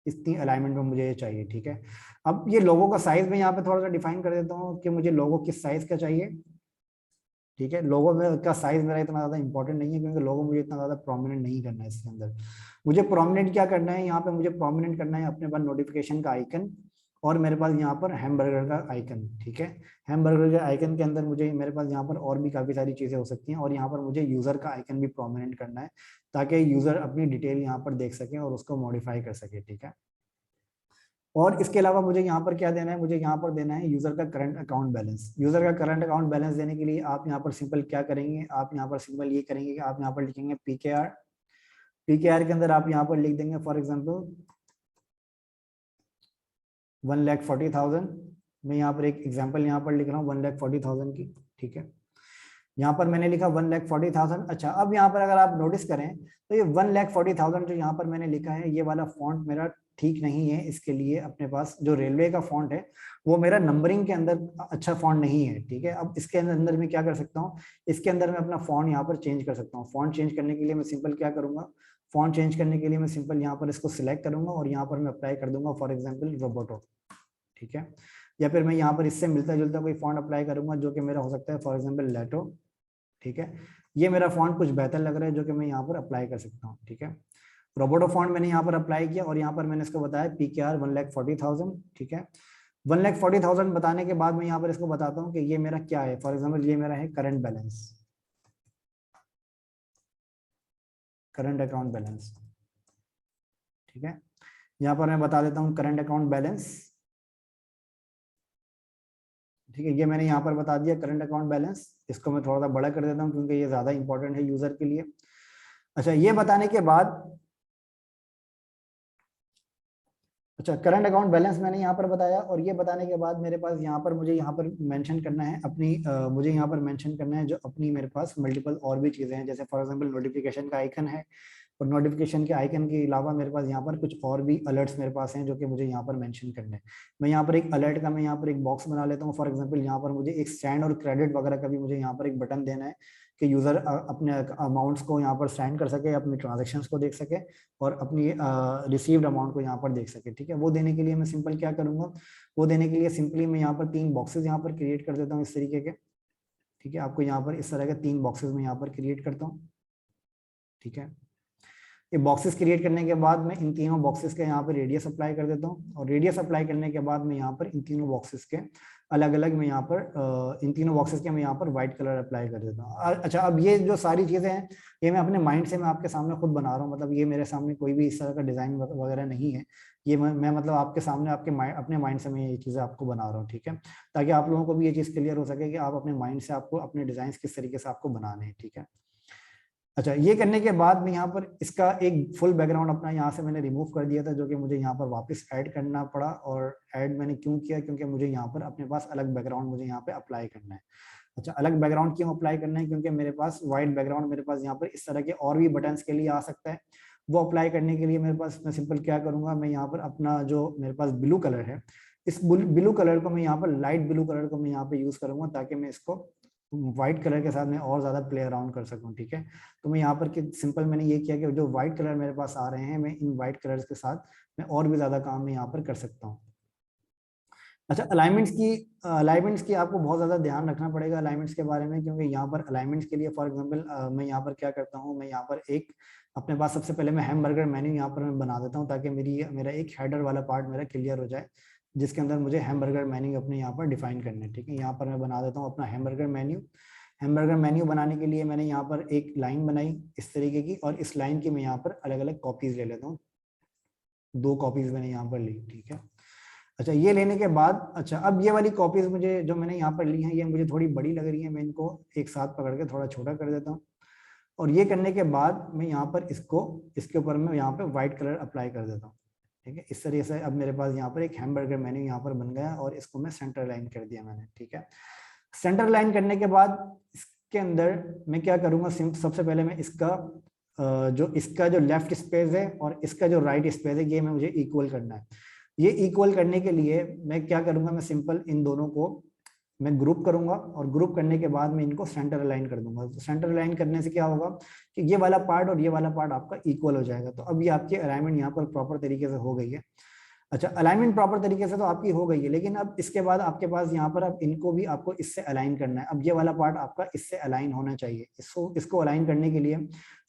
इतनी अलाइनमेंट में मुझे ये चाहिए, ठीक है। अब ये लोगो का साइज में यहाँ पे थोड़ा सा डिफाइन कर देता हूँ कि मुझे लोगो किस साइज का चाहिए, ठीक है। लोगो में का साइज मेरा इतना ज्यादा इंपॉर्टेंट नहीं है, क्योंकि लोगो मुझे इतना ज्यादा प्रोमिनेंट नहीं करना है इसके अंदर। मुझे प्रोमिनेंट क्या करना है, यहाँ पे मुझे प्रोमिनेंट करना है अपने पास नोटिफिकेशन का आइकन, और मेरे पास यहाँ पर हैमबर्गर का आइकन, ठीक है। हैमबर्गर के आइकन के अंदर मुझे मेरे पास यहाँ पर और भी काफी सारी चीजें हो सकती हैं, और यहाँ पर मुझे यूजर का आइकन भी प्रोमिनेंट करना है, ताकि यूजर अपनी डिटेल यहाँ पर देख सके और उसको मॉडिफाई कर सके, ठीक है। और इसके अलावा मुझे यहाँ पर क्या देना है, मुझे यहाँ पर देना है यूजर का करंट अकाउंट बैलेंस। यूजर का करंट अकाउंट बैलेंस देने के लिए आप यहाँ पर सिंपल क्या करेंगे, आप यहाँ पर सिंपल ये करेंगे कि आप यहाँ पर लिखेंगे पीकेआर। पीकेआर के अंदर आप यहाँ पर लिख देंगे फॉर एग्जाम्पल 1,40,000। मैं यहाँ पर एक एग्जाम्पल यहाँ पर लिख रहा हूँ 1,40,000 की, ठीक है। यहाँ पर मैंने लिखा 1,40,000। अच्छा, अब यहाँ पर अगर आप नोटिस करें तो ये 1,40,000 जो यहाँ पर मैंने लिखा है, ये वाला फॉन्ट मेरा ठीक नहीं है। इसके लिए अपने पास जो रेलवे का फॉन्ट है वो मेरा नंबरिंग के अंदर अच्छा फॉन्ट नहीं है, ठीक है। अब इसके अंदर मैं क्या कर सकता हूँ, इसके अंदर मैं अपना फॉन्ट यहाँ पर चेंज कर सकता हूँ। फॉन्ट चेंज करने के लिए मैं सिंपल क्या करूंगा, फॉन्ट चेंज करने के लिए मैं सिंपल यहाँ पर इसको सिलेक्ट करूंगा और यहाँ पर मैं अप्लाई कर दूंगा फॉर एग्जाम्पल रोबोटो, ठीक है। या फिर मैं यहाँ पर इससे मिलता जुलता कोई फॉन्ट अप्लाई करूंगा जो कि मेरा हो सकता है फॉर एग्जाम्पल लेटो, ठीक है। ये मेरा फॉन्ट कुछ बेहतर लग रहा है जो कि मैं यहाँ पर अप्लाई कर सकता हूँ, ठीक है। रोबोटो फॉन्ट मैंने यहाँ पर अप्लाई किया और यहाँ पर मैंने इसको बताया पीकेआर 1,40,000, ठीक है। 1,40,000 बताने के बाद मैं यहाँ पर इसको बताता हूँ कि ये मेरा क्या है। फॉर एग्जाम्पल ये मेरा है current balance, current account balance, ठीक है। यहाँ पर मैं बता देता हूँ करंट अकाउंट बैलेंस, ठीक है। ये मैंने यहाँ पर बता दिया करंट अकाउंट बैलेंस। इसको मैं थोड़ा सा बड़ा कर देता हूँ क्योंकि ये ज्यादा इंपॉर्टेंट है यूजर के लिए। अच्छा, ये बताने के बाद, अच्छा करंट अकाउंट बैलेंस मैंने यहाँ पर बताया, और ये बताने के बाद मेरे पास यहाँ पर मुझे यहाँ पर मेंशन करना है अपनी मुझे यहाँ पर मेंशन करना है जो अपनी मेरे पास मल्टीपल और भी चीजें हैं। जैसे फॉर एग्जांपल नोटिफिकेशन का आइकन है, और नोटिफिकेशन के आइकन के अलावा मेरे पास यहाँ पर कुछ और भी अलर्ट्स मेरे पास हैं जो कि मुझे यहाँ पर मेंशन करने हैं। मैं यहाँ पर एक अलर्ट का मैं यहाँ पर एक बॉक्स बना लेता हूँ। फॉर एग्जांपल यहाँ पर मुझे एक स्टैंड और क्रेडिट वगैरह का भी मुझे यहाँ पर एक बटन देना है कि यूजर अपने अमाउंट्स को यहाँ पर स्टैंड कर सके, अपनी ट्रांजेक्शन्स को देख सके, और अपनी रिसीव्ड अमाउंट को यहाँ पर देख सके, ठीक है। वो देने के लिए मैं सिंपल क्या करूंगा, वो देने के लिए सिंपली मैं यहाँ पर 3 बॉक्सेस यहाँ पर क्रिएट कर देता हूँ इस तरीके के, ठीक है। आपको यहाँ पर इस तरह के 3 बॉक्सेस में यहाँ पर क्रिएट करता हूँ, ठीक है। ये बॉक्सेस क्रिएट करने के बाद मैं इन तीनों बॉक्सेस के यहाँ पर रेडियस अप्लाई कर देता हूँ, और रेडियस अप्लाई करने के बाद मैं यहाँ पर इन तीनों बॉक्सेस के अलग अलग मैं यहाँ पर इन तीनों बॉक्सेस के मैं यहाँ पर व्हाइट कलर अप्लाई कर देता हूँ। अच्छा, अब ये जो सारी चीजें हैं ये मैं अपने माइंड से मैं आपके सामने खुद बना रहा हूँ, मतलब ये मेरे सामने कोई भी इस तरह का डिजाइन वगैरह नहीं है। ये मैं मतलब आपके सामने अपने माइंड से मैं ये चीजें आपको बना रहा हूँ, ठीक है, ताकि आप लोगों को भी ये चीज क्लियर हो सके कि आप अपने माइंड से आपको अपने डिजाइन किस तरीके से आपको बनाने हैं, ठीक है। अच्छा, ये करने के बाद मैं यहाँ पर इसका एक फुल बैकग्राउंड अपना यहाँ से मैंने रिमूव कर दिया था, जो कि मुझे यहाँ पर वापस ऐड करना पड़ा। और ऐड मैंने क्यों किया, क्योंकि मुझे यहाँ पर अपने पास अलग बैकग्राउंड मुझे यहाँ पे अप्लाई करना है। अच्छा, अलग बैकग्राउंड क्यों अप्लाई करना है, क्योंकि मेरे पास व्हाइट बैकग्राउंड मेरे पास यहाँ पर इस तरह के और भी बटन्स के लिए आ सकता है। वो अप्लाई करने के लिए मेरे पास मैं सिंपल क्या करूंगा, मैं यहाँ पर अपना जो मेरे पास ब्लू कलर है, इस ब्लू कलर को मैं यहाँ पर लाइट ब्लू कलर को मैं यहाँ पे यूज करूंगा, ताकि मैं इसको व्हाइट कलर के साथ मैं और ज्यादा प्ले अराउंड कर सकूं। ठीक है, तो मैं यहाँ पर सिंपल मैंने ये किया कि जो व्हाइट कलर मेरे पास आ रहे हैं, मैं इन व्हाइट कलर्स के साथ मैं और भी ज्यादा काम मैं यहाँ पर कर सकता हूँ। अच्छा, अलाइनमेंट्स की आपको बहुत ज़्यादा ध्यान रखना पड़ेगा अलाइनमेंट्स के बारे में, क्योंकि यहाँ पर अलाइनमेंट्स के लिए फॉर एग्जांपल मैं यहाँ पर क्या करता हूँ, मैं यहाँ पर एक अपने पास सबसे पहले मैं हैमबर्गर मेन्यू यहाँ पर मैं बना देता हूँ, ताकि मेरा एक हेडर वाला पार्ट मेरा क्लियर हो जाए, जिसके अंदर मुझे हैमबर्गर मेन्यू अपने यहाँ पर डिफाइन करने। ठीक है, यहाँ पर मैं बना देता हूँ अपना हैमबर्गर मेन्यू। हैमबर्गर मेन्यू बनाने के लिए मैंने यहाँ पर एक लाइन बनाई इस तरीके की, और इस लाइन की मैं यहाँ पर अलग अलग कॉपीज ले लेता हूँ। 2 कॉपीज मैंने यहाँ पर ली। ठीक है, अच्छा, ये लेने के बाद, अच्छा, अब ये वाली कॉपीज मुझे जो मैंने यहाँ पर ली हैं, ये मुझे थोड़ी बड़ी लग रही है, मैं इनको एक साथ पकड़ के थोड़ा छोटा कर देता हूँ। और ये करने के बाद मैं यहाँ पर इसके ऊपर मैं यहाँ पे व्हाइट कलर अप्लाई कर देता हूँ। ठीक है, इस तरीके से अब मेरे पास यहाँ पर एक हैमबर्गर मेन्यू यहाँ पर बन गया, और इसको मैं सेंटर लाइन कर दिया मैंने। ठीक है, सेंटर लाइन करने के बाद इसके अंदर मैं क्या करूँगा, सबसे पहले मैं इसका जो लेफ्ट स्पेस है और इसका जो राइट स्पेस है, ये मुझे इक्वल करना है। ये इक्वल करने के लिए मैं क्या करूंगा, मैं सिंपल इन दोनों को मैं ग्रुप करूंगा, और ग्रुप करने के बाद मैं इनको सेंटर अलाइन कर दूंगा। तो सेंटर अलाइन करने से क्या होगा कि ये वाला पार्ट और ये वाला पार्ट आपका इक्वल हो जाएगा। तो अब ये आपकी अलाइनमेंट यहाँ पर प्रॉपर तरीके से हो गई है। अच्छा, अलाइनमेंट प्रॉपर तरीके से तो आपकी हो गई है, लेकिन अब इसके बाद आपके पास यहाँ पर अब इनको भी आपको इससे अलाइन करना है। अब ये वाला पार्ट आपका इससे अलाइन होना चाहिए। इसको अलाइन करने के लिए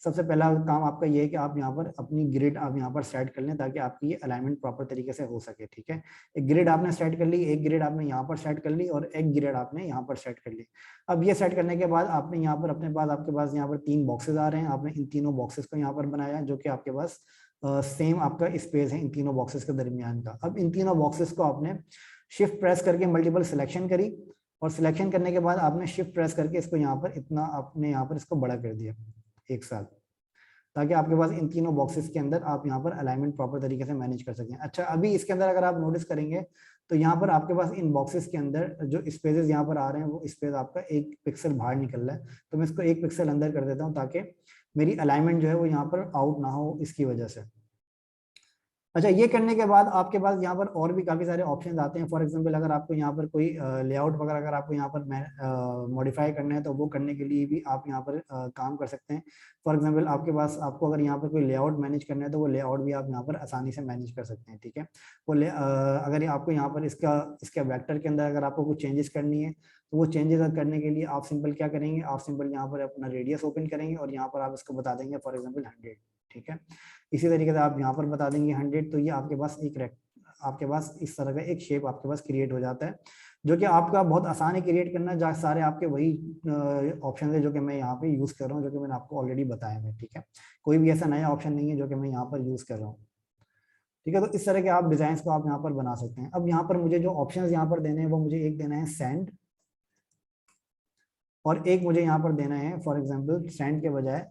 सबसे पहला काम आपका ये है कि आप यहाँ पर अपनी ग्रिड आप यहाँ पर सेट कर लें, ताकि आपकी ये अलाइनमेंट प्रॉपर तरीके से हो सके। ठीक है, एक ग्रिड आपने सेट कर ली, एक ग्रिड आपने यहाँ पर सेट कर ली, और एक ग्रिड आपने यहाँ पर सेट कर ली। अब ये सेट करने के बाद आपने यहाँ पर आपके पास यहाँ पर 3 बॉक्सेस आ रहे हैं। आपने इन तीनों बॉक्सेस को यहाँ पर बनाया, जो कि आपके पास सेम आपका स्पेस है इन तीनों बॉक्सेस के दरमियान का। अब इन तीनों बॉक्सेस को आपने शिफ्ट प्रेस करके मल्टीपल सिलेक्शन करी, और सिलेक्शन करने के बाद आपने शिफ्ट प्रेस करके इसको यहाँ पर इतना आपने यहाँ पर इसको बड़ा कर दिया एक साथ, ताकि आपके पास इन तीनों बॉक्सेस के अंदर आप यहाँ पर अलाइनमेंट प्रॉपर तरीके से मैनेज कर सकें। अच्छा, अभी इसके अंदर अगर आप नोटिस करेंगे तो यहाँ पर आपके पास इन बॉक्सेस के अंदर जो स्पेसेस यहाँ पर आ रहे हैं, वो स्पेस आपका 1 पिक्सल बाहर निकल रहा है। तो मैं इसको 1 पिक्सल अंदर कर देता हूँ, ताकि मेरी अलाइनमेंट जो है वो यहाँ पर आउट ना हो इसकी वजह से। अच्छा, ये करने के बाद आपके पास यहाँ पर और भी काफी सारे ऑप्शंस आते हैं। फॉर एग्जांपल, अगर आपको यहाँ पर कोई लेआउट वगैरह अगर आपको यहाँ पर मॉडिफाई करना है, तो वो करने के लिए भी आप यहाँ पर काम कर सकते हैं। फॉर एग्जांपल, आपको अगर यहाँ पर कोई लेआउट मैनेज करना है, तो वो लेआउट भी आप यहाँ पर आसानी से मैनेज कर सकते हैं। ठीक है, अगर आपको यहाँ पर इसका वेक्टर के अंदर अगर आपको कुछ चेंजेस करनी है, तो वो चेंजेस करने के लिए आप सिंपल क्या करेंगे, आप सिंपल यहाँ पर अपना रेडियस ओपन करेंगे, और यहाँ पर आप इसको बता देंगे फॉर एग्जाम्पल 100। ठीक है, इसी तरीके से आप यहाँ पर बता देंगे 100, तो ये आपके पास इस तरह का एक शेप आपके पास क्रिएट हो जाता है, जो कि आपका बहुत आसान है क्रिएट करना। जहाँ सारे आपके वही ऑप्शन है जो कि मैं यहाँ पे यूज कर रहा हूँ, जो कि मैंने आपको ऑलरेडी बताया है। ठीक है, कोई भी ऐसा नया ऑप्शन नहीं है जो कि मैं यहाँ पर यूज कर रहा हूँ। ठीक है, तो इस तरह के आप डिजाइन को आप यहाँ पर बना सकते हैं। अब यहाँ पर मुझे जो ऑप्शन यहाँ पर देने हैं, वो मुझे एक देना है सेंड, और एक मुझे यहाँ पर देना है फॉर एग्जाम्पल सेंड के बजाय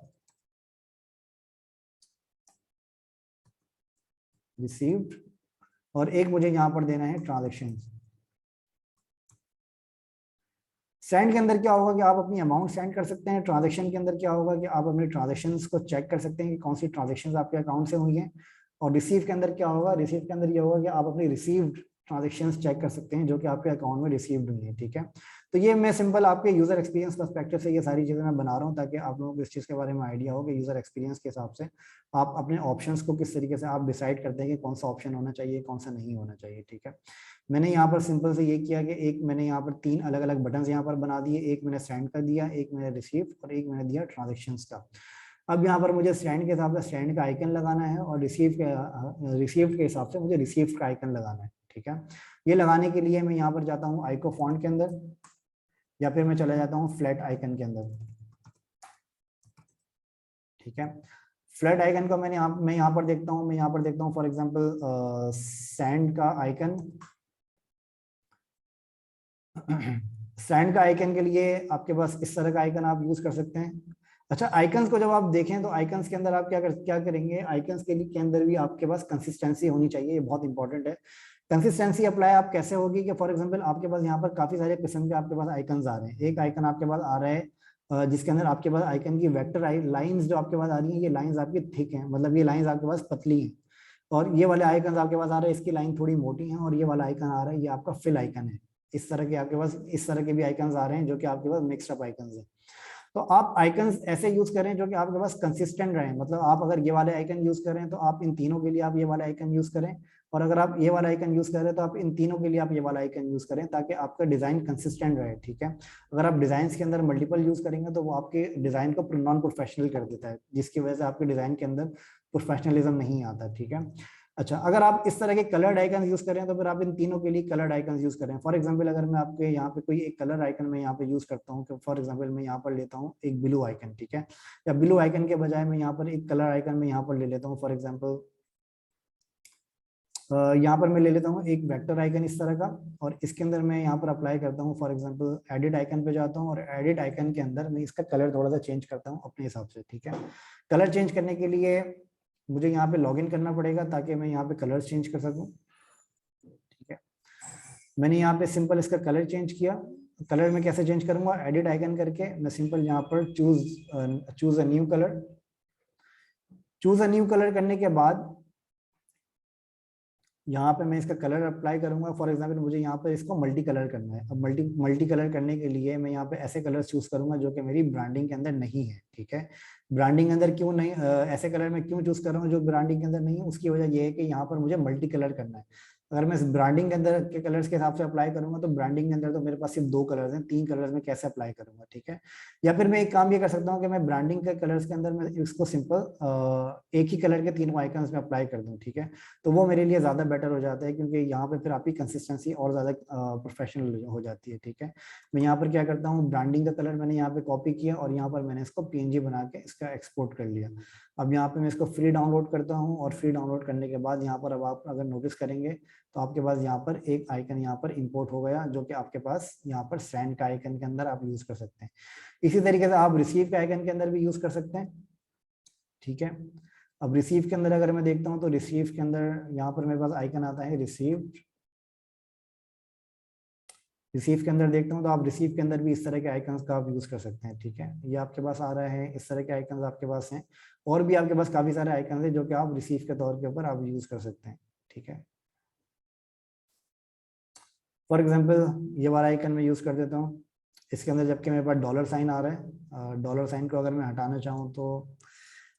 रिसीव्ड, और एक मुझे यहाँ पर देना है ट्रांजेक्शन। सेंड के अंदर क्या होगा कि आप अपनी अमाउंट सेंड कर सकते हैं। ट्रांजेक्शन के अंदर क्या होगा कि आप अपने ट्रांजेक्शन्स को चेक कर सकते हैं कि कौन सी ट्रांजेक्शन्स आपके अकाउंट से हुई हैं। और रिसीव के अंदर क्या होगा, रिसीव के अंदर ये होगा कि आप अपनी रिसीव्ड ट्रांजेक्शन्स चेक कर सकते हैं जो कि आपके अकाउंट में रिसीव्ड हुई है। ठीक है, तो ये मैं सिंपल आपके यूजर एक्सपीरियंस पर्सपेक्टिव से ये सारी चीजें मैं बना रहा हूँ, ताकि आप लोगों को इस चीज के बारे में आइडिया हो कि यूजर एक्सपीरियंस के हिसाब से आप अपने ऑप्शंस को किस तरीके से आप डिसाइड करते हैं कि कौन सा ऑप्शन होना चाहिए, कौन सा नहीं होना चाहिए। ठीक है, मैंने यहाँ पर सिंपल से ये किया कि एक मैंने यहाँ पर 3 अलग अलग बटन यहाँ पर बना दिए, एक मैंने सेंड कर दिया, एक मैंने रिसीव, और एक मैंने दिया ट्रांजेक्शन्स का। अब यहाँ पर मुझे सेंड के हिसाब से सेंड का आइकन लगाना है, और रिसीव के हिसाब से मुझे रिसीव का आइकन लगाना है। ठीक है, ये लगाने के लिए मैं यहाँ पर जाता हूँ आइको फॉन्ट के अंदर, या फिर मैं चला जाता हूँ फ्लैट आइकन के अंदर। ठीक है, फ्लैट आइकन को मैं यहाँ पर देखता हूँ फॉर एग्जांपल सेंड का आइकन। सेंड का आइकन के लिए आपके पास इस तरह का आइकन आप यूज कर सकते हैं। अच्छा, आइकन्स को जब आप देखें तो आइकन्स के अंदर आप क्या करेंगे, आइकन्स के अंदर भी आपके पास कंसिस्टेंसी होनी चाहिए, ये बहुत इंपॉर्टेंट है। कंसिस्टेंसी अप्लाई आप कैसे होगी कि फॉर एग्जांपल आपके पास यहाँ पर काफी सारे किस्म के आपके पास आइकन्स आ रहे हैं। एक आइकन आपके पास आ रहा है जिसके अंदर आपके पास आइकन की वेक्टर लाइंस जो आपके पास आ रही है, ये लाइंस आपकी थिक हैं, मतलब ये लाइंस आपके पास पतली हैं। और ये वाले आइकन आपके पास आ रहे हैं, इसकी लाइन थोड़ी मोटी है। और ये वाला आइकन आ रहा है, ये आपका फिल आइकन है। इस तरह के आपके पास इस तरह के भी आइकन्स आ रहे हैं जो कि आपके पास मिक्स्ड अप आइकन्स है। तो आप आइकन्स ऐसे यूज करें जो कि आपके पास कंसिस्टेंट रहे, मतलब आप अगर ये वाले आइकन यूज करें तो आप इन तीनों के लिए आप ये वाला आइकन यूज करें, और अगर आप ये वाला आइकन यूज करें तो आप इन तीनों के लिए आप ये वाला आइकन यूज करें, ताकि आपका डिजाइन कंसिस्टेंट रहे। ठीक है, अगर आप डिजाइन के अंदर मल्टीपल यूज करेंगे तो वो आपके डिजाइन को नॉन प्रोफेशनल कर देता है, जिसकी वजह से आपके डिजाइन के अंदर प्रोफेशनलिज्म नहीं आता। ठीक है, अच्छा, अगर आप इस तरह के कलर्ड आइकन यूज करें तो फिर आप इन तीनों के लिए कलर्ड आइकन यूज करें। फॉर एग्जांपल अगर मैं आपके यहाँ पे कोई एक कलर आइकन में यहाँ पे यूज करता हूँ, फॉर एग्जांपल मैं यहाँ पर लेता हूँ एक ब्लू आइकन, ठीक है, या ब्लू आइकन के बजाय मैं यहाँ पर एक कलर आइकन में यहाँ पर ले लेता हूँ, फॉर एग्जाम्पल यहाँ पर मैं ले लेता हूँ एक वेक्टर आइकन इस तरह का, और इसके अंदर मैं यहाँ पर अप्लाई करता हूँ, फॉर एग्जांपल एडिट आइकन पे जाता हूँ, और एडिट आइकन के अंदर मैं इसका कलर थोड़ा सा चेंज करता हूँ अपने हिसाब से। ठीक है, कलर चेंज करने के लिए मुझे यहाँ पे लॉगिन करना पड़ेगा ताकि मैं यहाँ पे कलर चेंज कर सकूँ। ठीक है, मैंने यहाँ पे सिंपल इसका कलर चेंज किया। कलर में कैसे चेंज करूंगा, एडिट आइकन करके मैं सिंपल यहाँ पर choose a new colour, choose a new colour करने के बाद यहाँ पे मैं इसका कलर अप्लाई करूंगा। फॉर एग्जांपल मुझे यहाँ पे इसको मल्टी कलर करना है। अब मल्टी कलर करने के लिए मैं यहाँ पे ऐसे कलर चूज करूंगा जो कि मेरी ब्रांडिंग के अंदर नहीं है। ठीक है, ब्रांडिंग के अंदर क्यों नहीं, ऐसे कलर में क्यों चूज कर रहा हूँ जो ब्रांडिंग के अंदर नहीं है, उसकी वजह यह है कि यहाँ पर मुझे मल्टी कलर करना है। अगर मैं ब्रांडिंग के अंदर के कलर्स के हिसाब से अप्लाई करूंगा तो ब्रांडिंग के अंदर तो मेरे पास सिर्फ 2 कलर्स हैं, 3 कलर्स में कैसे अप्लाई करूंगा। ठीक है, या फिर मैं एक काम ये कर सकता हूँ कि मैं ब्रांडिंग के कलर्स के अंदर मैं इसको सिंपल एक ही कलर के तीनों आइकन्स में अप्लाई कर दूं। ठीक है, तो वो मेरे लिए ज्यादा बेटर हो जाता है, क्योंकि यहाँ पे फिर आपकी कंसिस्टेंसी और ज्यादा प्रोफेशनल हो जाती है। ठीक है, मैं यहाँ पर क्या करता हूँ, ब्रांडिंग का कलर मैंने यहाँ पे कॉपी किया और यहाँ पर मैंने इसको पीएनजी बना के इसका एक्सपोर्ट कर लिया। अब यहाँ पे मैं इसको फ्री डाउनलोड करता हूँ, और फ्री डाउनलोड करने के बाद यहाँ पर अब आप अगर नोटिस करेंगे तो आपके पास यहाँ पर एक आइकन यहाँ पर इंपोर्ट हो गया, जो कि आपके पास यहाँ पर सेंड का आइकन के अंदर आप यूज कर सकते हैं। इसी तरीके से आप रिसीव के आइकन के अंदर भी यूज कर सकते हैं। ठीक है, अब रिसीव के अंदर अगर मैं देखता हूं तो रिसीव के अंदर यहाँ पर मेरे पास आइकन आता है रिसीव। रिसीव के अंदर देखता हूं तो आप रिसीव के अंदर भी इस तरह के आइकन्स का आप यूज कर सकते हैं। ठीक है, ये आपके पास आ रहा है, इस तरह के आइकन्स आपके पास हैं, और भी आपके पास काफी सारे आइकन्स हैं जो कि आप रिसीव के तौर के ऊपर आप यूज कर सकते हैं। ठीक है, फॉर एग्जाम्पल ये वाला आइकन मैं यूज कर देता हूँ। इसके अंदर जबकि मेरे पास डॉलर साइन आ रहा है, डॉलर साइन को अगर मैं हटाना चाहूँ तो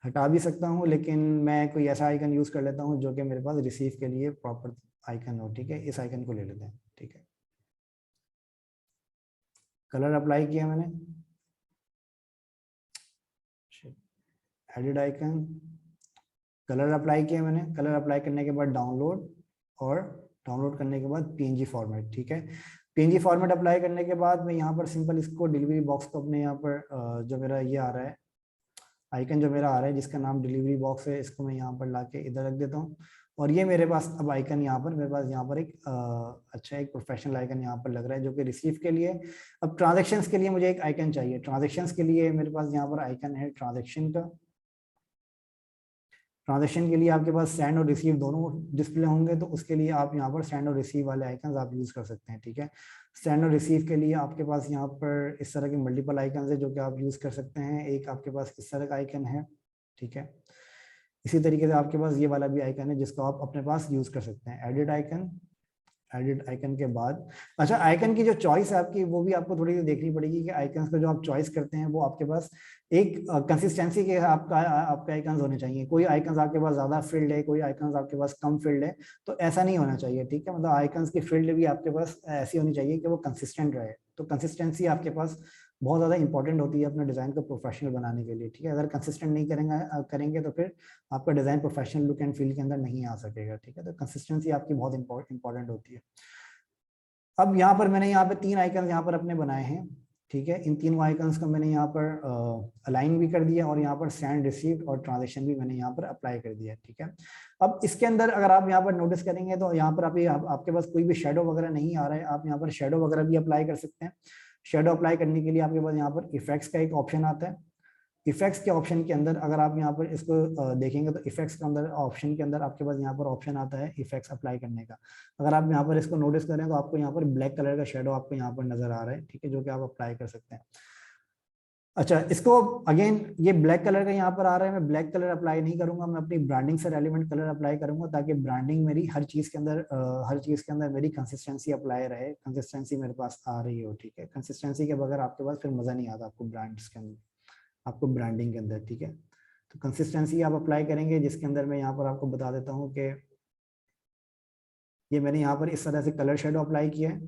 हटा भी सकता हूँ, लेकिन मैं कोई ऐसा आइकन यूज कर लेता हूँ जो कि मेरे पास रिसीव के लिए प्रॉपर आइकन हो। ठीक है, इस आइकन को ले लेते हैं। ठीक है, कलर अप्लाई किया मैंने, एडिट आइकन, कलर अप्लाई किया मैंने, कलर अप्लाई करने के बाद डाउनलोड, और डाउनलोड करने के बाद पीएनजी फॉर्मेट। ठीक है, पीएनजी फॉर्मेट अप्लाई करने के बाद मैं यहाँ पर सिंपल इसको डिलीवरी बॉक्स को अपने यहाँ पर जो मेरा ये आ रहा है आइकन, जो मेरा आ रहा है जिसका नाम डिलीवरी बॉक्स है, इसको मैं यहाँ पर लाके इधर रख देता हूँ। और ये मेरे पास अब आइकन यहाँ पर मेरे पास यहाँ पर एक अच्छा एक प्रोफेशनल आइकन यहाँ पर लग रहा है जो कि रिसीव के लिए। अब ट्रांजेक्शन्स के लिए मुझे एक आइकन चाहिए। ट्रांजेक्शन्स के लिए मेरे पास यहाँ पर आइकन है ट्रांजेक्शन का। ट्रांजेक्शन के लिए आपके पास सेंड और रिसीव दोनों डिस्प्ले होंगे, तो उसके लिए आप यहाँ पर सेंड और रिसीव वाले आइकन आप यूज कर सकते हैं। ठीक है, सेंड और रिसीव के लिए आपके पास यहाँ पर इस तरह के मल्टीपल आइकन है जो कि आप यूज कर सकते हैं। एक आपके पास इस तरह का आइकन है। ठीक है, इसी तरीके से आपके पास ये वाला भी आइकन है जिसको आप अपने पास यूज कर सकते हैं। एडिट आइकन, एडिट आइकन के बाद अच्छा, आइकन की जो चॉइस है आपकी वो भी आपको थोड़ी सी देखनी पड़ेगी कि आइकन्स का जो आप चॉइस करते हैं वो आपके पास एक कंसिस्टेंसी के आपके आइकन्स होने चाहिए। कोई आइकन्स आपके पास ज्यादा फील्ड है, कोई आइकन्स आपके पास कम फील्ड है, तो ऐसा नहीं होना चाहिए। ठीक है, मतलब आइकन्स की फील्ड भी आपके पास ऐसी होनी चाहिए कि वो कंसिस्टेंट रहे। तो कंसिस्टेंसी आपके पास बहुत ज्यादा इंपॉर्टेंट होती है अपने डिजाइन को प्रोफेशनल बनाने के लिए। ठीक है, अगर कंसिस्टेंट नहीं करेंगे तो फिर आपका design professional look and feel के अंदर नहीं आ सकेगा। ठीक है, तो कंसिस्टेंसी आपकी बहुत इंपॉर्टेंट होती है। अब यहाँ पर मैंने यहाँ पे 3 आइकन यहाँ पर अपने बनाए हैं। ठीक है, इन तीनों आइकन्स को मैंने यहाँ पर अलाइन भी कर दिया, और यहाँ पर सेंड रिसीव और ट्रांजेक्शन भी मैंने यहाँ पर अप्लाई कर दिया। ठीक है, अब इसके अंदर अगर आप यहाँ पर नोटिस करेंगे तो यहाँ पर आपके पास कोई भी शेडो वगैरह नहीं आ रहा है। आप यहाँ पर शेडो वगैरह भी अप्लाई कर सकते हैं। शेडो अप्लाई करने के लिए आपके पास यहाँ पर इफेक्ट्स का एक ऑप्शन आता है। इफेक्ट्स के ऑप्शन के अंदर अगर आप यहाँ पर इसको देखेंगे तो इफेक्ट्स के अंदर ऑप्शन के अंदर आपके पास यहाँ पर ऑप्शन आता है इफेक्ट्स अप्लाई करने का। अगर आप यहाँ पर इसको नोटिस करें तो आपको यहाँ पर ब्लैक कलर का शेडो आपको यहाँ पर नजर आ रहा है, ठीक है, जो कि आप अप्लाई कर सकते हैं। अच्छा, इसको अगेन ये ब्लैक कलर का यहाँ पर आ रहा है, मैं ब्लैक कलर अप्लाई नहीं करूंगा, मैं अपनी ब्रांडिंग से रेलिवेंट कलर अप्लाई करूंगा ताकि ब्रांडिंग मेरी हर चीज के अंदर हर चीज के अंदर मेरी कंसिस्टेंसी अप्लाई रहे, कंसिस्टेंसी मेरे पास आ रही हो, ठीक है। कंसिस्टेंसी के बगैर आपके पास फिर मजा नहीं आता आपको ब्रांड्स के अंदर, आपको ब्रांडिंग के अंदर, ठीक है। तो कंसिस्टेंसी आप अप्लाई करेंगे, जिसके अंदर मैं यहाँ पर आपको बता देता हूँ कि ये मैंने यहाँ पर इस तरह से कलर शेडो अप्लाई किया है,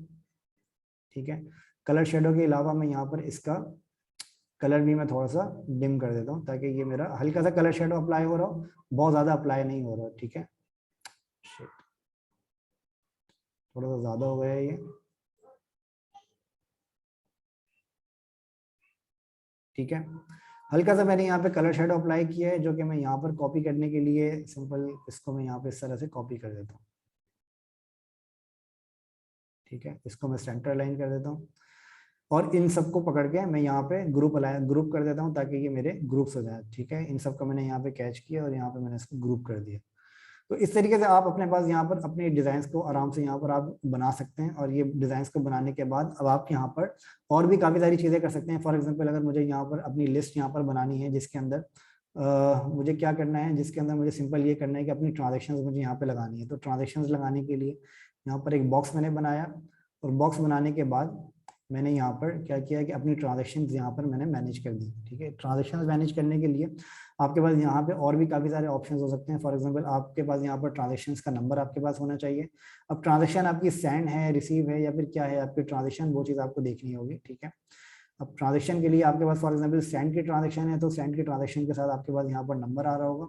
ठीक है। कलर शेडो के अलावा मैं यहाँ पर इसका कलर भी मैं थोड़ा सा डिम कर देता हूँ ताकि ये मेरा हल्का सा कलर शेडो अप्लाई हो रहा हो, बहुत ज्यादा अप्लाई नहीं हो रहा, ठीक है। थोड़ा सा ज्यादा हो गया है ये, ठीक है। हल्का सा मैंने यहाँ पे कलर शेडो अप्लाई किया है, जो कि मैं यहाँ पर कॉपी करने के लिए सिंपल इसको मैं यहाँ पे इस तरह से कॉपी कर देता हूँ, ठीक है। इसको मैं सेंटर लाइन कर देता हूँ और इन सबको पकड़ के मैं यहाँ पे ग्रुप कर देता हूँ ताकि ये मेरे ग्रुप्स हो जाए, ठीक है। इन सबको मैंने यहाँ पे कैच किया और यहाँ पे मैंने इसको ग्रुप कर दिया। तो इस तरीके से आप अपने पास यहाँ पर अपने डिजाइन को आराम से यहाँ पर आप बना सकते हैं। और ये डिजाइन को बनाने के बाद अब आप यहाँ पर और भी काफी सारी चीजें कर सकते हैं। फॉर एग्जाम्पल अगर मुझे यहाँ पर अपनी लिस्ट यहाँ पर बनानी है जिसके अंदर मुझे क्या करना है, जिसके अंदर मुझे सिंपल ये करना है कि अपनी ट्रांजेक्शन्स मुझे यहाँ पे लगानी है। तो ट्रांजेक्शन्स लगाने के लिए यहाँ पर एक बॉक्स मैंने बनाया और बॉक्स बनाने के बाद मैंने यहाँ पर क्या किया कि अपनी ट्रांजेक्शन्स यहाँ पर मैंने मैनेज कर दी, ठीक है। ट्रांजेक्शन्स मैनेज करने के लिए आपके पास यहाँ पे और भी काफी सारे ऑप्शंस हो सकते हैं। फॉर एग्जांपल आपके पास यहाँ पर ट्रांजेक्शन्स का नंबर आपके पास होना चाहिए। अब ट्रांजेक्शन आपकी सेंड है, रिसीव है या फिर क्या है आपकी ट्रांजेक्शन, वो चीज़ आपको देखनी होगी, ठीक है। अब ट्रांजेक्शन के लिए आपके पास फॉर एग्जांपल सेंड की ट्रांजेक्शन है तो सेंड की ट्रांजेक्शन के साथ आपके पास यहाँ पर नंबर आ रहा होगा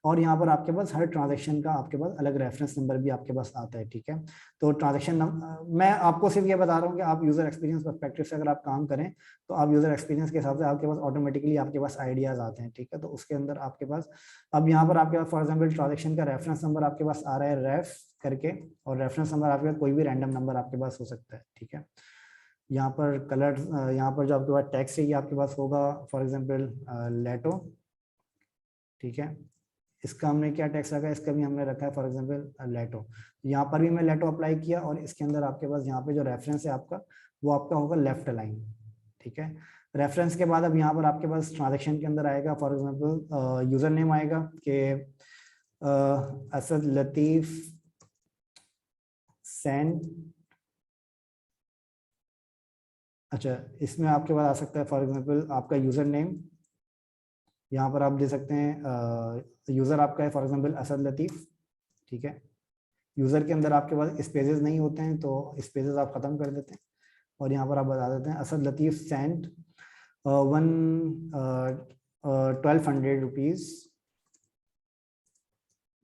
और यहाँ पर आपके पास हर ट्रांजेक्शन का आपके पास अलग रेफरेंस नंबर भी आपके पास आता है, ठीक है। तो ट्रांजेक्शन मैं आपको सिर्फ ये बता रहा हूँ कि आप यूजर एक्सपीरियंस पर्सपेक्टिव से अगर आप काम करें तो आप यूजर एक्सपीरियंस के हिसाब से आपके पास ऑटोमेटिकली आपके पास आइडियाज आते हैं, ठीक है। तो उसके अंदर आपके पास अब यहाँ पर आपके पास फॉर एग्जाम्पल ट्रांजेक्शन का रेफरेंस नंबर आपके पास आ रहा है रेफ करके, और रेफरेंस नंबर आपके पास कोई भी रैंडम नंबर आपके पास हो सकता है, ठीक है। यहाँ पर कलर यहाँ पर जो आपके पास टेक्स्ट है ये आपके पास होगा फॉर एग्जांपल लेटो, ठीक है। इसका हमने क्या टेक्स्ट रखा है, इसका भी हमने रखा है फॉर एग्जांपल लेटो। यहाँ पर भी मैं लेटो अप्लाई किया और इसके अंदर आपके पास यहाँ पे जो रेफरेंस है आपका वो आपका होगा लेफ्ट अलाइन, ठीक है। रेफरेंस के बाद अब यहाँ पर आपके पास ट्रांजेक्शन के अंदर आएगा फॉर एग्जाम्पल यूजर नेम आएगा कि असद लतीफ सेंड। अच्छा, इसमें आपके पास आ सकता है फॉर एग्जांपल आपका यूजर नेम, यहाँ पर आप दे सकते हैं यूजर आपका है फॉर एग्जांपल असद लतीफ, ठीक है। यूजर के अंदर आपके पास स्पेसेस नहीं होते हैं तो स्पेसेस आप खत्म कर देते हैं और यहाँ पर आप बता देते हैं Asad Latif send 1200 rupees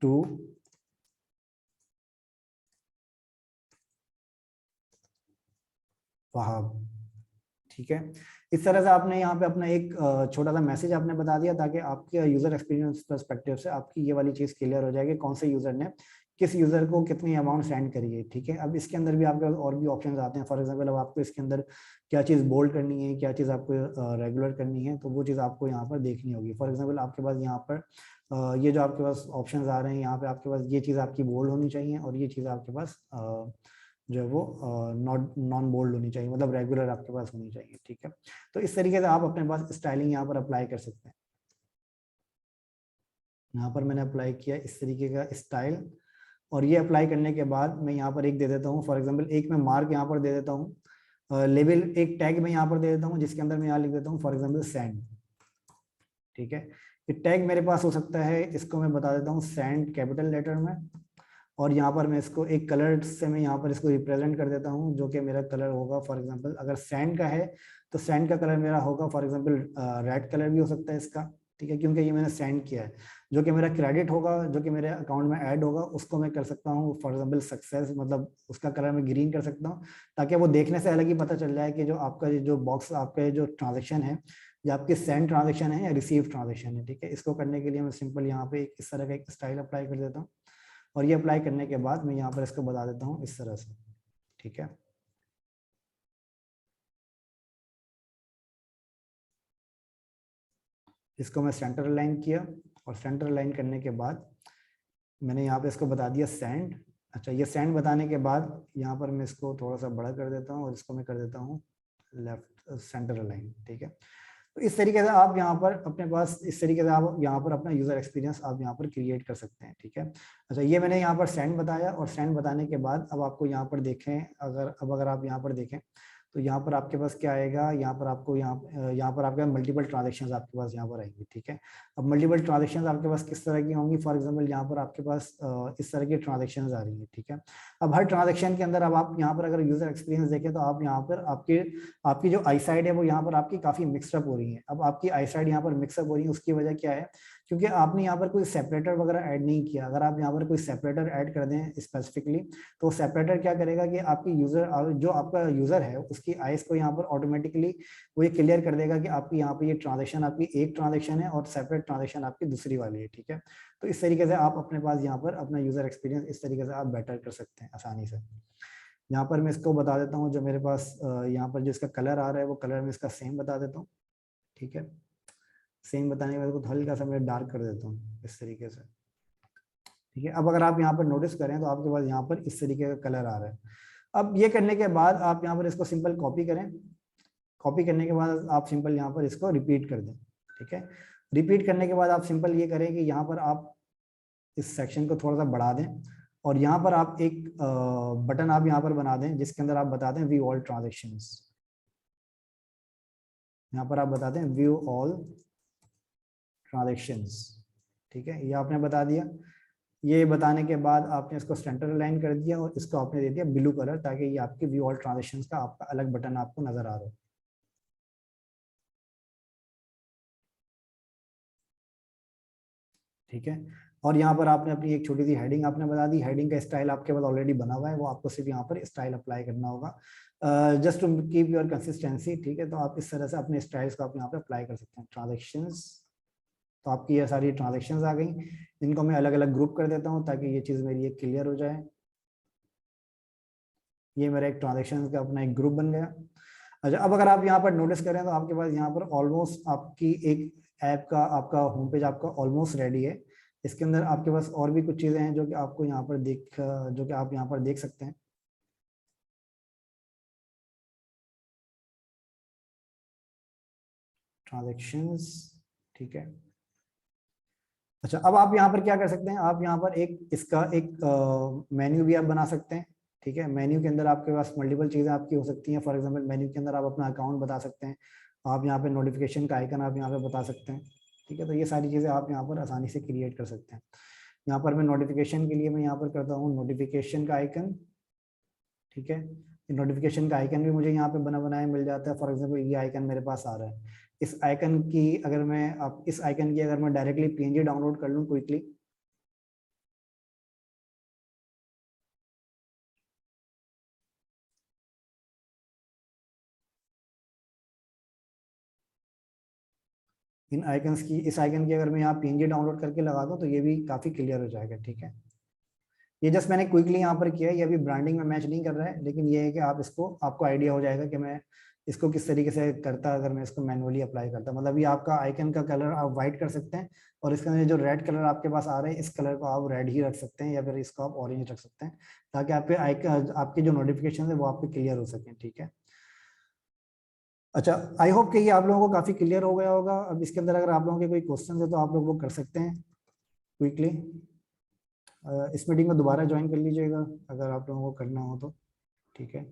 to Wahab, ठीक है। इस तरह से आपने यहाँ पे अपना एक छोटा सा मैसेज आपने बता दिया ताकि आपके यूजर एक्सपीरियंस पर्सपेक्टिव से आपकी ये वाली चीज क्लियर हो जाएगी कौन से यूजर ने किस यूजर को कितनी अमाउंट सेंड करी है, ठीक है। अब इसके अंदर भी आपके पास और भी ऑप्शंस आते हैं। फॉर एग्जांपल अब आपको इसके अंदर क्या चीज़ बोल्ड करनी है, क्या चीज़ आपको रेगुलर करनी है, तो वो चीज़ आपको यहाँ पर देखनी होगी। फॉर एग्जाम्पल आपके पास यहाँ पर ये जो आपके पास ऑप्शंस आ रहे हैं यहाँ पे आपके पास ये चीज़ आपकी बोल्ड होनी चाहिए और ये चीज़ आपके पास जो है वो नॉन बोल्ड होनी चाहिए, मतलब रेगुलर आपके पास होनी चाहिए, ठीक है। तो इस तरीके से आप अपने पास स्टाइलिंग यहाँ पर अप्लाई कर सकते हैं। यहाँ पर मैंने अप्लाई किया इस तरीके का स्टाइल और ये अप्लाई करने के बाद मैं यहाँ पर एक दे देता हूँ फॉर एग्जांपल एक मैं मार्क यहाँ पर दे देता हूँ लेबल, एक टैग मैं यहाँ पर दे देता हूँ जिसके अंदर मैं यहाँ लिख देता हूँ फॉर एग्जांपल सेंड, ठीक है। ये टैग मेरे पास हो सकता है, इसको मैं बता देता हूँ सेंड कैपिटल लेटर में और यहाँ पर मैं इसको एक कलर से मैं यहाँ पर इसको रिप्रेजेंट कर देता हूँ जो कि मेरा कलर होगा फॉर एग्जांपल अगर सेंड का है तो सेंड का कलर मेरा होगा फॉर एग्जांपल रेड कलर भी हो सकता है इसका, ठीक है, क्योंकि ये मैंने सेंड किया है। जो कि मेरा क्रेडिट होगा जो कि मेरे अकाउंट में ऐड होगा उसको मैं कर सकता हूँ फॉर एग्जांपल सक्सेस, मतलब उसका कलर मैं ग्रीन कर सकता हूँ ताकि वो देखने से अलग ही पता चल जाए कि जो आपका जो बॉक्स आपका जो ट्रांजेक्शन है या आपकी सेंड ट्रांजेक्शन है या रिसीव ट्रांजेक्शन है, ठीक है। इसको करने के लिए मैं सिंपल यहाँ पे इस तरह का एक स्टाइल अप्लाई कर देता हूँ और ये अप्लाई करने के बाद मैं यहाँ पर इसको बता देता हूँ इस तरह से, ठीक है। इसको मैं सेंटर अलाइन किया, और सेंटर अलाइन करने के बाद मैंने यहाँ पे इसको बता दिया सेंड। अच्छा, ये सेंड बताने के बाद यहाँ पर मैं इसको थोड़ा सा बड़ा कर देता हूँ और इसको मैं कर देता हूँ लेफ्ट सेंटर अलाइन। ठीक है, तो इस तरीके से आप यहाँ पर अपने पास, इस तरीके से आप यहाँ पर अपना यूजर एक्सपीरियंस आप यहाँ पर क्रिएट कर सकते हैं। ठीक है, अच्छा, ये मैंने यहाँ पर सेंड बताया, और सेंड बताने के बाद अब आपको यहाँ पर देखें, अगर आप यहाँ पर देखें तो यहाँ पर आपके पास क्या आएगा, यहाँ पर आपको यहाँ पर आपके मल्टीपल ट्रांजेक्शंस आपके पास यहाँ पर आएंगी। ठीक है, अब मल्टीपल ट्रांजेक्शंस आपके पास किस तरह की होंगी, फॉर एग्जांपल यहाँ पर आपके पास इस तरह की ट्रांजेक्शंस आ रही है। ठीक है, अब हर ट्रांजेक्शन के अंदर अब आप यहाँ पर अगर यूजर एक्सपीरियंस देखें तो आप यहाँ पर आपकी जो आई साइड है वो यहाँ पर आपकी काफी मिक्सअप हो रही है। अब आपकी आई साइड यहाँ पर मिक्सअप हो रही है, उसकी वजह क्या है, क्योंकि आपने यहाँ पर कोई सेपरेटर वगैरह ऐड नहीं किया। अगर आप यहाँ पर कोई सेपरेटर ऐड कर दें स्पेसिफिकली, तो सेपरेटर क्या करेगा कि आपकी यूजर, जो आपका यूजर है उसकी आइस को यहाँ पर ऑटोमेटिकली वो ये क्लियर कर देगा कि आपकी यहाँ पे ये ट्रांजेक्शन आपकी एक ट्रांजेक्शन है और सेपरेट ट्रांजेक्शन आपकी दूसरी वाली है। ठीक है, तो इस तरीके से आप अपने पास यहाँ पर अपना यूजर एक्सपीरियंस इस तरीके से आप बेटर कर सकते हैं आसानी से। यहाँ पर मैं इसको बता देता हूँ, जो मेरे पास यहाँ पर जो इसका कलर आ रहा है वो कलर में इसका सेम बता देता हूँ। ठीक है, सेम बताने के बाद इसको हल्का सा मैं डार्क कर देता हूँ इस तरीके से। ठीक है, अब अगर आप यहाँ पर नोटिस करें तो आपके पास यहाँ पर इस तरीके का कलर आ रहा है। अब ये करने के बाद आप यहाँ पर इसको सिंपल कॉपी करें, कॉपी करने के बाद आप सिंपल यहाँ पर इसको रिपीट कर दें। ठीक है, रिपीट करने के बाद आप सिंपल ये करें कि यहाँ पर आप इस सेक्शन को थोड़ा सा बढ़ा दें, और यहाँ पर आप एक बटन आप यहाँ पर बना दें जिसके अंदर आप बता दें व्यू ऑल ट्रांजेक्शंस। यहाँ पर आप बता दें व्यू ऑल ट्रांजेक्शंस। ठीक है, ये आपने बता दिया। ये बताने के बाद आपने इसको सेंटर अलाइन कर दिया और इसको आपने दे दिया ब्लू कलर, ताकि ये आपके व्यू ऑल ट्रांजेक्शंस का आपका अलग बटन आपको नजर आ रहा हो। ठीक है, और यहाँ पर आपने अपनी एक छोटी सी हेडिंग आपने बता दी। हेडिंग का स्टाइल आपके पास ऑलरेडी बना हुआ है, वो आपको सिर्फ यहाँ पर स्टाइल अप्लाई करना होगा just to keep your consistency. ठीक है, तो आप इस तरह से अपने स्टाइल्स को आप यहाँ पे अप्लाई कर सकते हैं। ट्रांजेक्शंस, तो आपकी ये सारी ट्रांजेक्शंस आ गई, इनको मैं अलग अलग ग्रुप कर देता हूँ ताकि ये चीज़ मेरी एक क्लियर हो जाए। ये मेरा एक ट्रांजेक्शन का अपना एक ग्रुप बन गया। अच्छा, अब अगर आप यहाँ पर नोटिस करें तो आपके पास यहाँ पर ऑलमोस्ट आपकी एक ऐप का आपका होम पेज आपका ऑलमोस्ट रेडी है। इसके अंदर आपके पास और भी कुछ चीज़ें हैं जो कि आपको यहाँ पर जो कि आप यहाँ पर देख सकते हैं। ट्रांजेक्शंस, ठीक है। अच्छा, अब आप यहाँ पर क्या कर सकते हैं, आप यहाँ पर एक इसका एक मेन्यू भी आप बना सकते हैं। ठीक है, मेन्यू के अंदर आपके पास मल्टीपल चीज़ें आपकी हो सकती हैं। फॉर एग्जांपल मेन्यू के अंदर आप अपना अकाउंट बता सकते हैं, आप यहाँ पे नोटिफिकेशन का आइकन आप यहाँ पे बता सकते हैं। ठीक है, तो ये सारी चीज़ें आप यहाँ पर आसानी से क्रिएट कर सकते हैं। यहाँ पर मैं नोटिफिकेशन के लिए मैं यहाँ पर करता हूँ नोटिफिकेशन का आइकन। ठीक है, नोटिफिकेशन का आइकन भी मुझे यहाँ पे बना बनाया मिल जाता है। फॉर एग्जांपल ये आइकन मेरे पास आ रहा है, इस आइकन की अगर मैं अब इस आइकन की अगर मैं डायरेक्टली पीएनजी डाउनलोड कर लूँ क्विकली, इन आइकन्स की, इस आइकन की अगर मैं यहाँ पीएनजी डाउनलोड करके लगा दूँ तो ये भी काफ़ी क्लियर हो जाएगा। ठीक है, ये जस्ट मैंने क्विकली यहाँ पर किया है, ये अभी ब्रांडिंग में मैच नहीं कर रहा है, लेकिन ये है कि आप इसको, आपको आइडिया हो जाएगा कि मैं इसको किस तरीके से करता अगर मैं इसको मैनुअली अप्लाई करता। मतलब ये आपका आइकन का कलर आप व्हाइट कर सकते हैं, और इसके अंदर जो रेड कलर आपके पास आ रहे हैं इस कलर को आप रेड ही रख सकते हैं, या फिर इसको आप ऑरेंज रख सकते हैं, ताकि आपके आइकन, आपके जो नोटिफिकेशन है वो आपके क्लियर हो सकें। ठीक है, अच्छा, आई होप कि ये आप लोगों को काफ़ी क्लियर हो गया होगा। अब इसके अंदर अगर आप लोगों के कोई क्वेश्चन है तो आप लोग वो कर सकते हैं क्विकली। इस मीटिंग में दोबारा ज्वाइन कर लीजिएगा अगर आप लोगों को करना हो तो। ठीक है,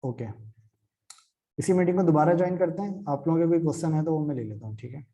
ओके, इसी मीटिंग में दोबारा ज्वाइन करते हैं। आप लोगों के कोई क्वेश्चन है तो वो मैं ले लेता हूँ। ठीक है।